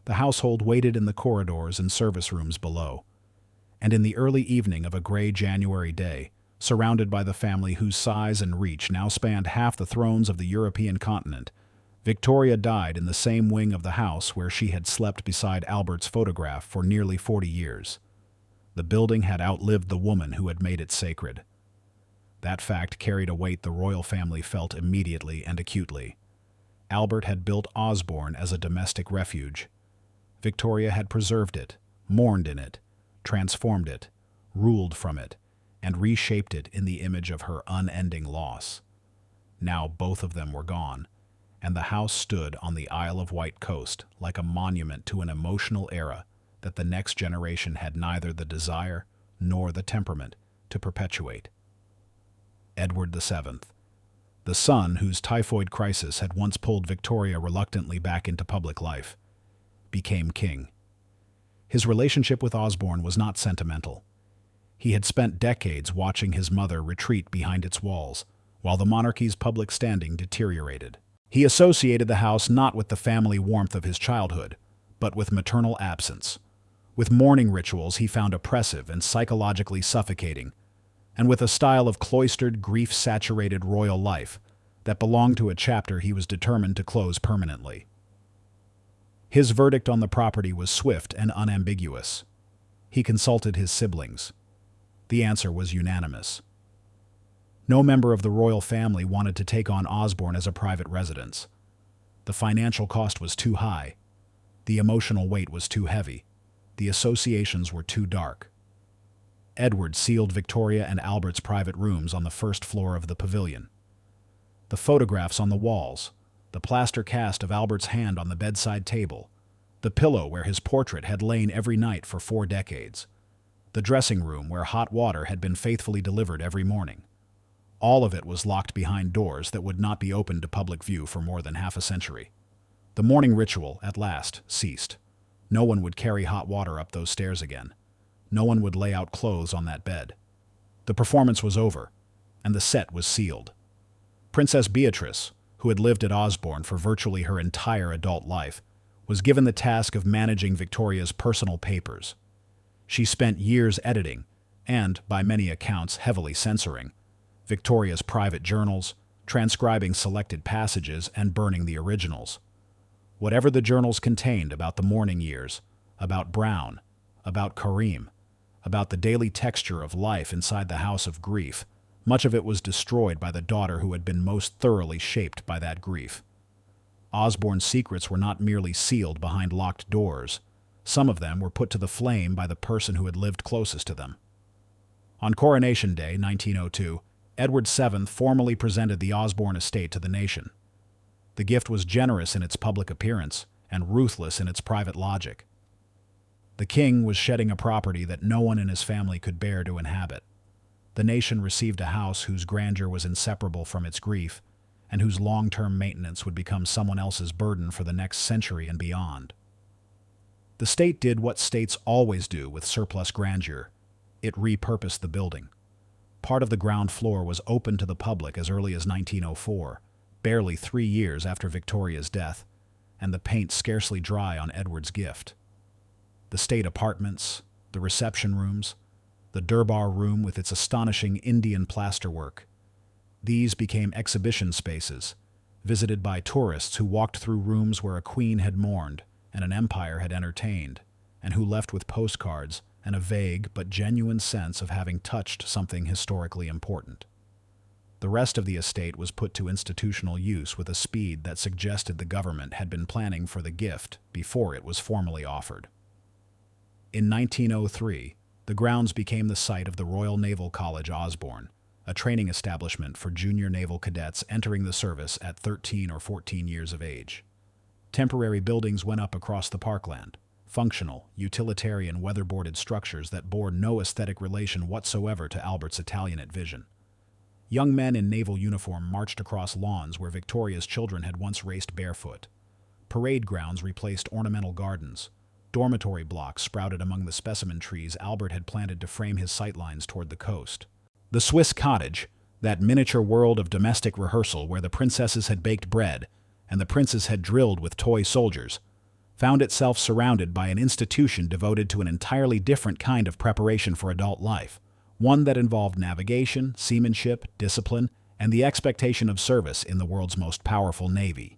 The household waited in the corridors and service rooms below, and in the early evening of a gray January day, surrounded by the family whose size and reach now spanned half the thrones of the European continent, Victoria died in the same wing of the house where she had slept beside Albert's photograph for nearly 40 years. The building had outlived the woman who had made it sacred. That fact carried a weight the royal family felt immediately and acutely. Albert had built Osborne as a domestic refuge. Victoria had preserved it, mourned in it, transformed it, ruled from it, and reshaped it in the image of her unending loss. Now both of them were gone, and the house stood on the Isle of Wight coast like a monument to an emotional era that the next generation had neither the desire nor the temperament to perpetuate. Edward VII, the son whose typhoid crisis had once pulled Victoria reluctantly back into public life, became king. His relationship with Osborne was not sentimental. He had spent decades watching his mother retreat behind its walls, while the monarchy's public standing deteriorated. He associated the house not with the family warmth of his childhood, but with maternal absence, with mourning rituals he found oppressive and psychologically suffocating, and with a style of cloistered, grief-saturated royal life that belonged to a chapter he was determined to close permanently. His verdict on the property was swift and unambiguous. He consulted his siblings. The answer was unanimous. No member of the royal family wanted to take on Osborne as a private residence. The financial cost was too high. The emotional weight was too heavy. The associations were too dark. Edward sealed Victoria and Albert's private rooms on the first floor of the pavilion. The photographs on the walls, the plaster cast of Albert's hand on the bedside table, the pillow where his portrait had lain every night for 4 decades, the dressing room where hot water had been faithfully delivered every morning. All of it was locked behind doors that would not be opened to public view for more than half a century. The morning ritual, at last, ceased. No one would carry hot water up those stairs again. No one would lay out clothes on that bed. The performance was over, and the set was sealed. Princess Beatrice, who had lived at Osborne for virtually her entire adult life, was given the task of managing Victoria's personal papers. She spent years editing, and, by many accounts, heavily censoring, Victoria's private journals, transcribing selected passages and burning the originals. Whatever the journals contained about the mourning years, about Brown, about Karim, about the daily texture of life inside the house of grief, much of it was destroyed by the daughter who had been most thoroughly shaped by that grief. Osborne's secrets were not merely sealed behind locked doors. Some of them were put to the flame by the person who had lived closest to them. On Coronation Day, 1902, Edward VII formally presented the Osborne estate to the nation. The gift was generous in its public appearance and ruthless in its private logic. The king was shedding a property that no one in his family could bear to inhabit. The nation received a house whose grandeur was inseparable from its grief, and whose long-term maintenance would become someone else's burden for the next century and beyond. The state did what states always do with surplus grandeur. It repurposed the building. Part of the ground floor was open to the public as early as 1904, barely 3 years after Victoria's death, and the paint scarcely dry on Edward's gift. The state apartments, the reception rooms, the Durbar Room with its astonishing Indian plasterwork, these became exhibition spaces, visited by tourists who walked through rooms where a queen had mourned and an empire had entertained, and who left with postcards and a vague but genuine sense of having touched something historically important. The rest of the estate was put to institutional use with a speed that suggested the government had been planning for the gift before it was formally offered. In 1903, the grounds became the site of the Royal Naval College Osborne, a training establishment for junior naval cadets entering the service at 13 or 14 years of age. Temporary buildings went up across the parkland, functional, utilitarian, weatherboarded structures that bore no aesthetic relation whatsoever to Albert's Italianate vision. Young men in naval uniform marched across lawns where Victoria's children had once raced barefoot. Parade grounds replaced ornamental gardens. Dormitory blocks sprouted among the specimen trees Albert had planted to frame his sightlines toward the coast. The Swiss cottage, that miniature world of domestic rehearsal where the princesses had baked bread and the princes had drilled with toy soldiers, found itself surrounded by an institution devoted to an entirely different kind of preparation for adult life, one that involved navigation, seamanship, discipline, and the expectation of service in the world's most powerful navy.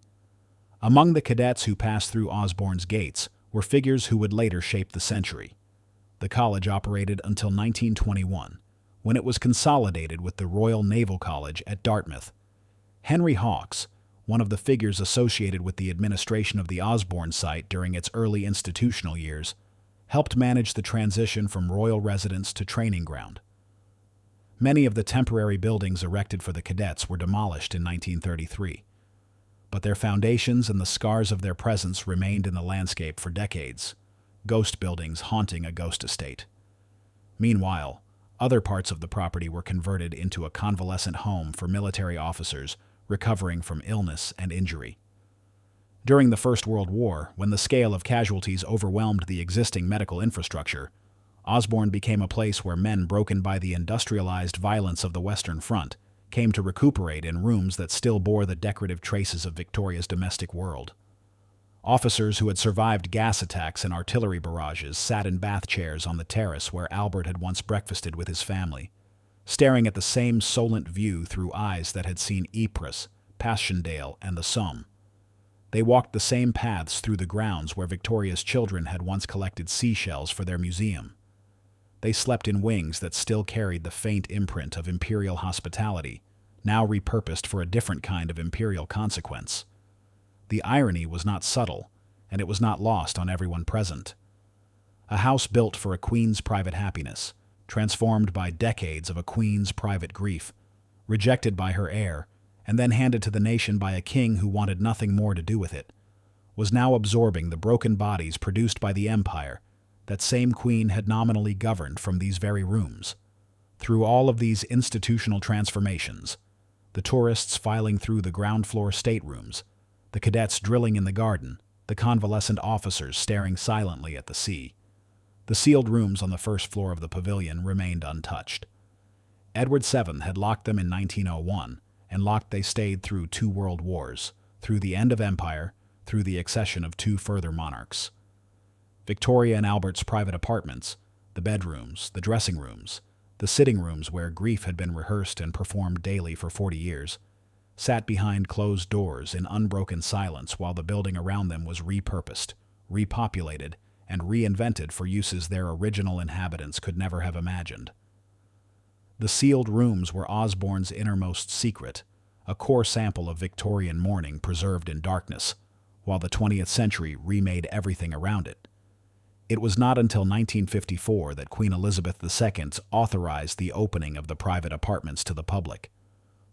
Among the cadets who passed through Osborne's gates were figures who would later shape the century. The college operated until 1921, when it was consolidated with the Royal Naval College at Dartmouth. Henry Hawkes, one of the figures associated with the administration of the Osborne site during its early institutional years, helped manage the transition from royal residence to training ground. Many of the temporary buildings erected for the cadets were demolished in 1933, but their foundations and the scars of their presence remained in the landscape for decades, ghost buildings haunting a ghost estate. Meanwhile, other parts of the property were converted into a convalescent home for military officers recovering from illness and injury. During the First World War, when the scale of casualties overwhelmed the existing medical infrastructure, Osborne became a place where men broken by the industrialized violence of the Western Front came to recuperate in rooms that still bore the decorative traces of Victoria's domestic world. Officers who had survived gas attacks and artillery barrages sat in bath chairs on the terrace where Albert had once breakfasted with his family, staring at the same Solent view through eyes that had seen Ypres, Passchendaele, and the Somme. They walked the same paths through the grounds where Victoria's children had once collected seashells for their museum. They slept in wings that still carried the faint imprint of imperial hospitality, now repurposed for a different kind of imperial consequence. The irony was not subtle, and it was not lost on everyone present. A house built for a queen's private happiness, transformed by decades of a queen's private grief, rejected by her heir, and then handed to the nation by a king who wanted nothing more to do with it, was now absorbing the broken bodies produced by the empire that same queen had nominally governed from these very rooms. Through all of these institutional transformations, the tourists filing through the ground floor staterooms, the cadets drilling in the garden, the convalescent officers staring silently at the sea, the sealed rooms on the first floor of the pavilion remained untouched. Edward VII had locked them in 1901, and locked they stayed through 2 world wars, through the end of empire, through the accession of 2 further monarchs. Victoria and Albert's private apartments, the bedrooms, the dressing rooms, the sitting rooms where grief had been rehearsed and performed daily for 40 years, sat behind closed doors in unbroken silence while the building around them was repurposed, repopulated, and reinvented for uses their original inhabitants could never have imagined. The sealed rooms were Osborne's innermost secret, a core sample of Victorian mourning preserved in darkness, while the 20th century remade everything around it. It was not until 1954 that Queen Elizabeth II authorized the opening of the private apartments to the public.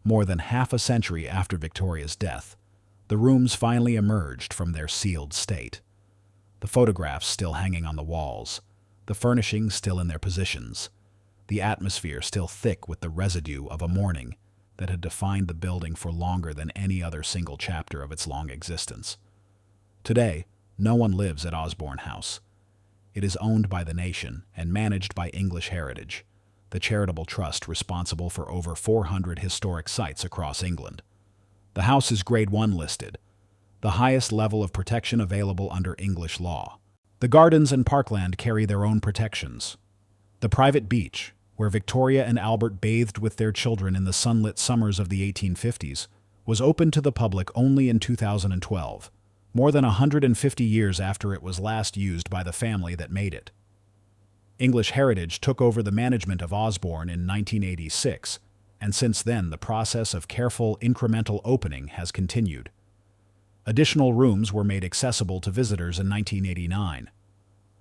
More than half a century after Victoria's death, the rooms finally emerged from their sealed state. The photographs still hanging on the walls, the furnishings still in their positions, the atmosphere still thick with the residue of a mourning that had defined the building for longer than any other single chapter of its long existence. Today, no one lives at Osborne House. It is owned by the nation and managed by English Heritage, the charitable trust responsible for over 400 historic sites across England. The house is Grade 1 listed, the highest level of protection available under English law. The gardens and parkland carry their own protections. The private beach, where Victoria and Albert bathed with their children in the sunlit summers of the 1850s, was opened to the public only in 2012, more than 150 years after it was last used by the family that made it. English Heritage took over the management of Osborne in 1986, and since then the process of careful, incremental opening has continued. Additional rooms were made accessible to visitors in 1989.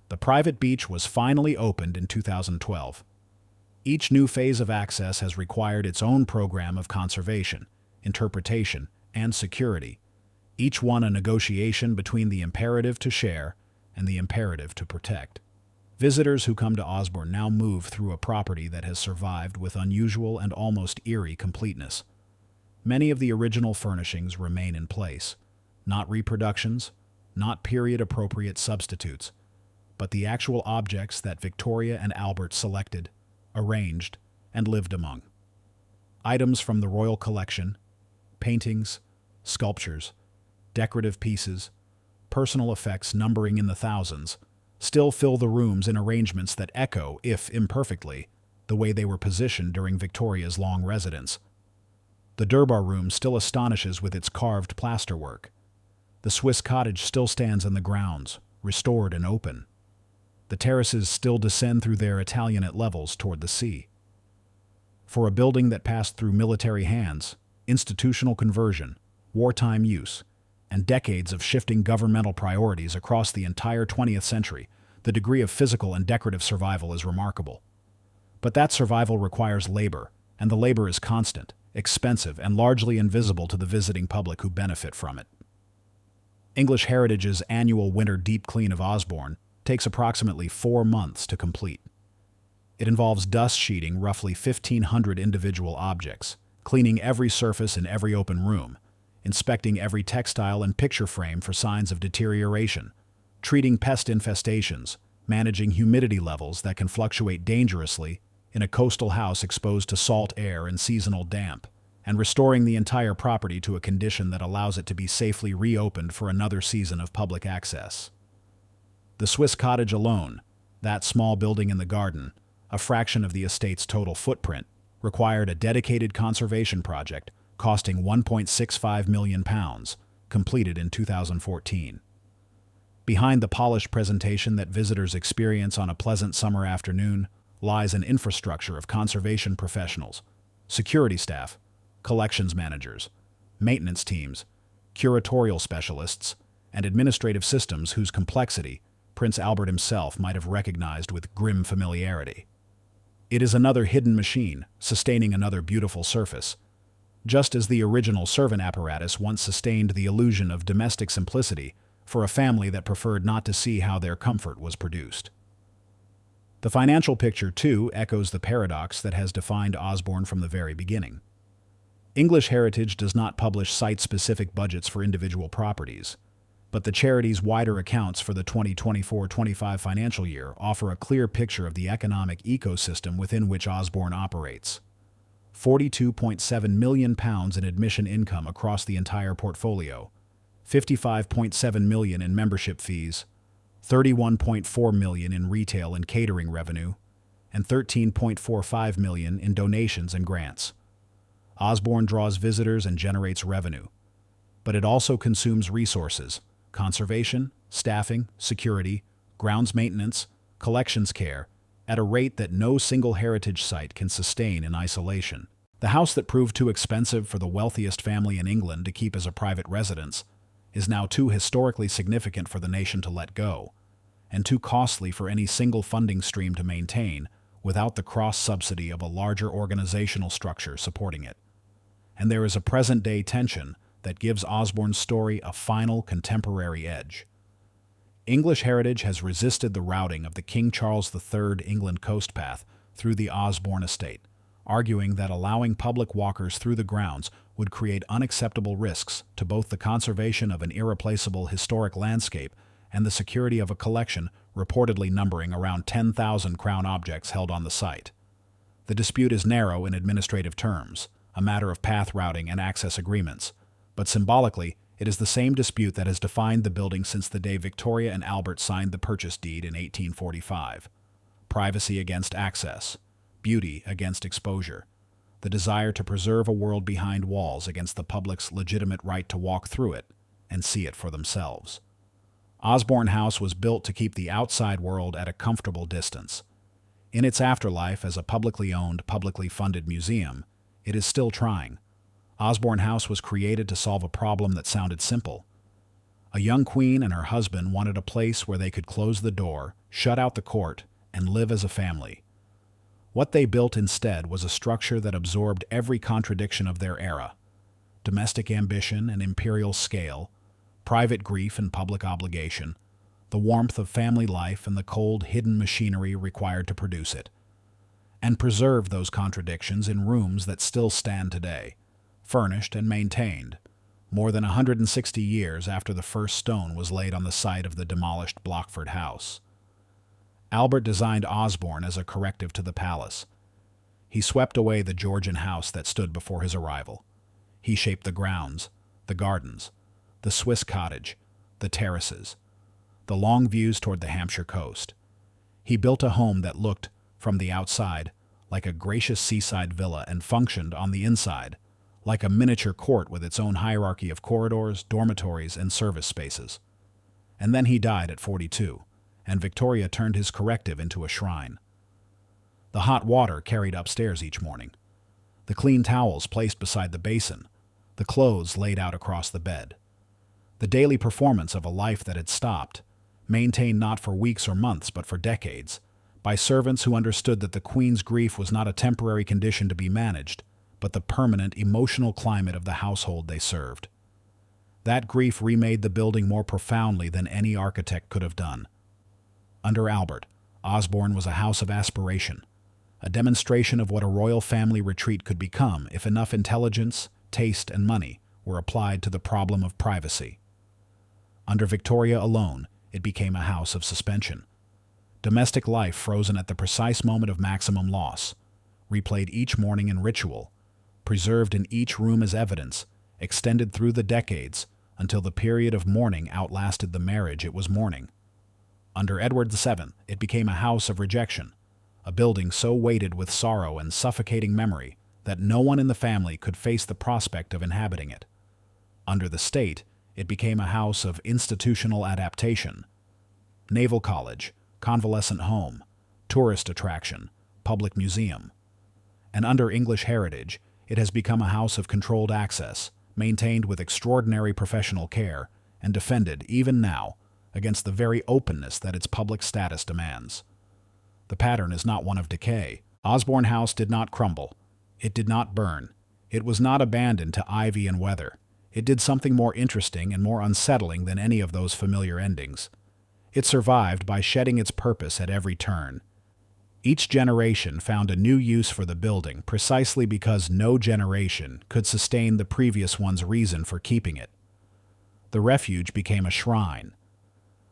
The private beach was finally opened in 2012. Each new phase of access has required its own program of conservation, interpretation, and security, each one a negotiation between the imperative to share and the imperative to protect. Visitors who come to Osborne now move through a property that has survived with unusual and almost eerie completeness. Many of the original furnishings remain in place, not reproductions, not period-appropriate substitutes, but the actual objects that Victoria and Albert selected, arranged, and lived among. Items from the royal collection, paintings, sculptures, decorative pieces, personal effects numbering in the thousands, still fill the rooms in arrangements that echo, if imperfectly, the way they were positioned during Victoria's long residence. The Durbar Room still astonishes with its carved plasterwork. The Swiss Cottage still stands in the grounds, restored and open. The terraces still descend through their Italianate levels toward the sea. For a building that passed through military hands, institutional conversion, wartime use, and decades of shifting governmental priorities across the entire 20th century, the degree of physical and decorative survival is remarkable. But that survival requires labor, and the labor is constant, expensive, and largely invisible to the visiting public who benefit from it. English Heritage's annual winter deep clean of Osborne takes approximately 4 months to complete. It involves dust sheeting roughly 1,500 individual objects, cleaning every surface in every open room, inspecting every textile and picture frame for signs of deterioration, treating pest infestations, managing humidity levels that can fluctuate dangerously in a coastal house exposed to salt air and seasonal damp, and restoring the entire property to a condition that allows it to be safely reopened for another season of public access. The Swiss Cottage alone, that small building in the garden, a fraction of the estate's total footprint, required a dedicated conservation project costing £1.65 million, completed in 2014. Behind the polished presentation that visitors experience on a pleasant summer afternoon lies an infrastructure of conservation professionals, security staff, collections managers, maintenance teams, curatorial specialists, and administrative systems whose complexity Prince Albert himself might have recognized with grim familiarity. It is another hidden machine, sustaining another beautiful surface, just as the original servant apparatus once sustained the illusion of domestic simplicity for a family that preferred not to see how their comfort was produced. The financial picture, too, echoes the paradox that has defined Osborne from the very beginning. English Heritage does not publish site-specific budgets for individual properties, but the charity's wider accounts for the 2024-25 financial year offer a clear picture of the economic ecosystem within which Osborne operates. £42.7 million in admission income across the entire portfolio, £55.7 million in membership fees, £31.4 million in retail and catering revenue, and £13.45 million in donations and grants. Osborne draws visitors and generates revenue, but it also consumes resources: conservation, staffing, security, grounds maintenance, collections care, at a rate that no single heritage site can sustain in isolation. The house that proved too expensive for the wealthiest family in England to keep as a private residence is now too historically significant for the nation to let go, and too costly for any single funding stream to maintain without the cross-subsidy of a larger organizational structure supporting it. And there is a present-day tension that gives Osborne's story a final contemporary edge. English Heritage has resisted the routing of the King Charles III England coast path through the Osborne estate, arguing that allowing public walkers through the grounds would create unacceptable risks to both the conservation of an irreplaceable historic landscape and the security of a collection reportedly numbering around 10,000 crown objects held on the site. The dispute is narrow in administrative terms, a matter of path routing and access agreements, but symbolically, it is the same dispute that has defined the building since the day Victoria and Albert signed the purchase deed in 1845. Privacy against access, beauty against exposure, the desire to preserve a world behind walls against the public's legitimate right to walk through it and see it for themselves. Osborne House was built to keep the outside world at a comfortable distance. In its afterlife as a publicly owned, publicly funded museum, it is still trying. Osborne House was created to solve a problem that sounded simple. A young queen and her husband wanted a place where they could close the door, shut out the court, and live as a family. What they built instead was a structure that absorbed every contradiction of their era: domestic ambition and imperial scale, private grief and public obligation, the warmth of family life and the cold, hidden machinery required to produce it, and preserved those contradictions in rooms that still stand today, furnished and maintained, more than 160 years after the first stone was laid on the site of the demolished Blockford House. Albert designed Osborne as a corrective to the palace. He swept away the Georgian house that stood before his arrival. He shaped the grounds, the gardens, the Swiss cottage, the terraces, the long views toward the Hampshire coast. He built a home that looked, from the outside, like a gracious seaside villa and functioned on the inside like a miniature court with its own hierarchy of corridors, dormitories, and service spaces. And then he died at 42, and Victoria turned his corrective into a shrine. The hot water carried upstairs each morning, the clean towels placed beside the basin, the clothes laid out across the bed. The daily performance of a life that had stopped, maintained not for weeks or months but for decades, by servants who understood that the Queen's grief was not a temporary condition to be managed, but the permanent emotional climate of the household they served. That grief remade the building more profoundly than any architect could have done. Under Albert, Osborne was a house of aspiration, a demonstration of what a royal family retreat could become if enough intelligence, taste, and money were applied to the problem of privacy. Under Victoria alone, it became a house of suspension. Domestic life frozen at the precise moment of maximum loss, replayed each morning in ritual, preserved in each room as evidence, extended through the decades until the period of mourning outlasted the marriage it was mourning. Under Edward VII, it became a house of rejection, a building so weighted with sorrow and suffocating memory that no one in the family could face the prospect of inhabiting it. Under the state, it became a house of institutional adaptation. Naval College, convalescent home, tourist attraction, public museum. And under English heritage, it has become a house of controlled access, maintained with extraordinary professional care, and defended, even now, against the very openness that its public status demands. The pattern is not one of decay. Osborne House did not crumble. It did not burn. It was not abandoned to ivy and weather. It did something more interesting and more unsettling than any of those familiar endings. It survived by shedding its purpose at every turn. Each generation found a new use for the building precisely because no generation could sustain the previous one's reason for keeping it. The refuge became a shrine.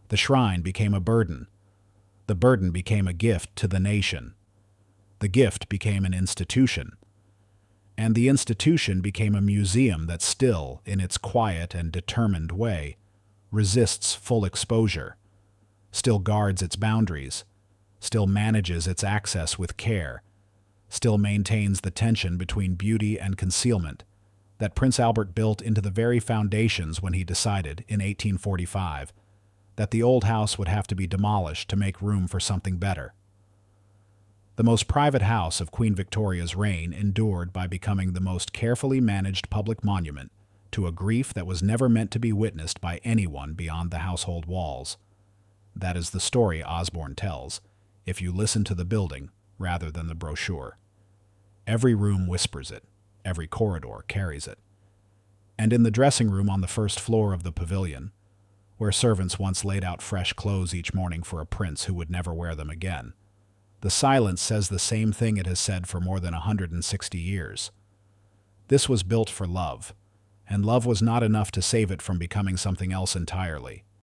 The shrine became a burden. The burden became a gift to the nation. The gift became an institution. And the institution became a museum that still, in its quiet and determined way, resists full exposure, still guards its boundaries, still manages its access with care, still maintains the tension between beauty and concealment that Prince Albert built into the very foundations when he decided, in 1845, that the old house would have to be demolished to make room for something better. The most private house of Queen Victoria's reign endured by becoming the most carefully managed public monument to a grief that was never meant to be witnessed by anyone beyond the household walls. That is the story Osborne tells, if you listen to the building rather than the brochure. Every room whispers it, every corridor carries it. And in the dressing room on the first floor of the pavilion, where servants once laid out fresh clothes each morning for a prince who would never wear them again, the silence says the same thing it has said for more than 160 years. This was built for love, and love was not enough to save it from becoming something else entirely.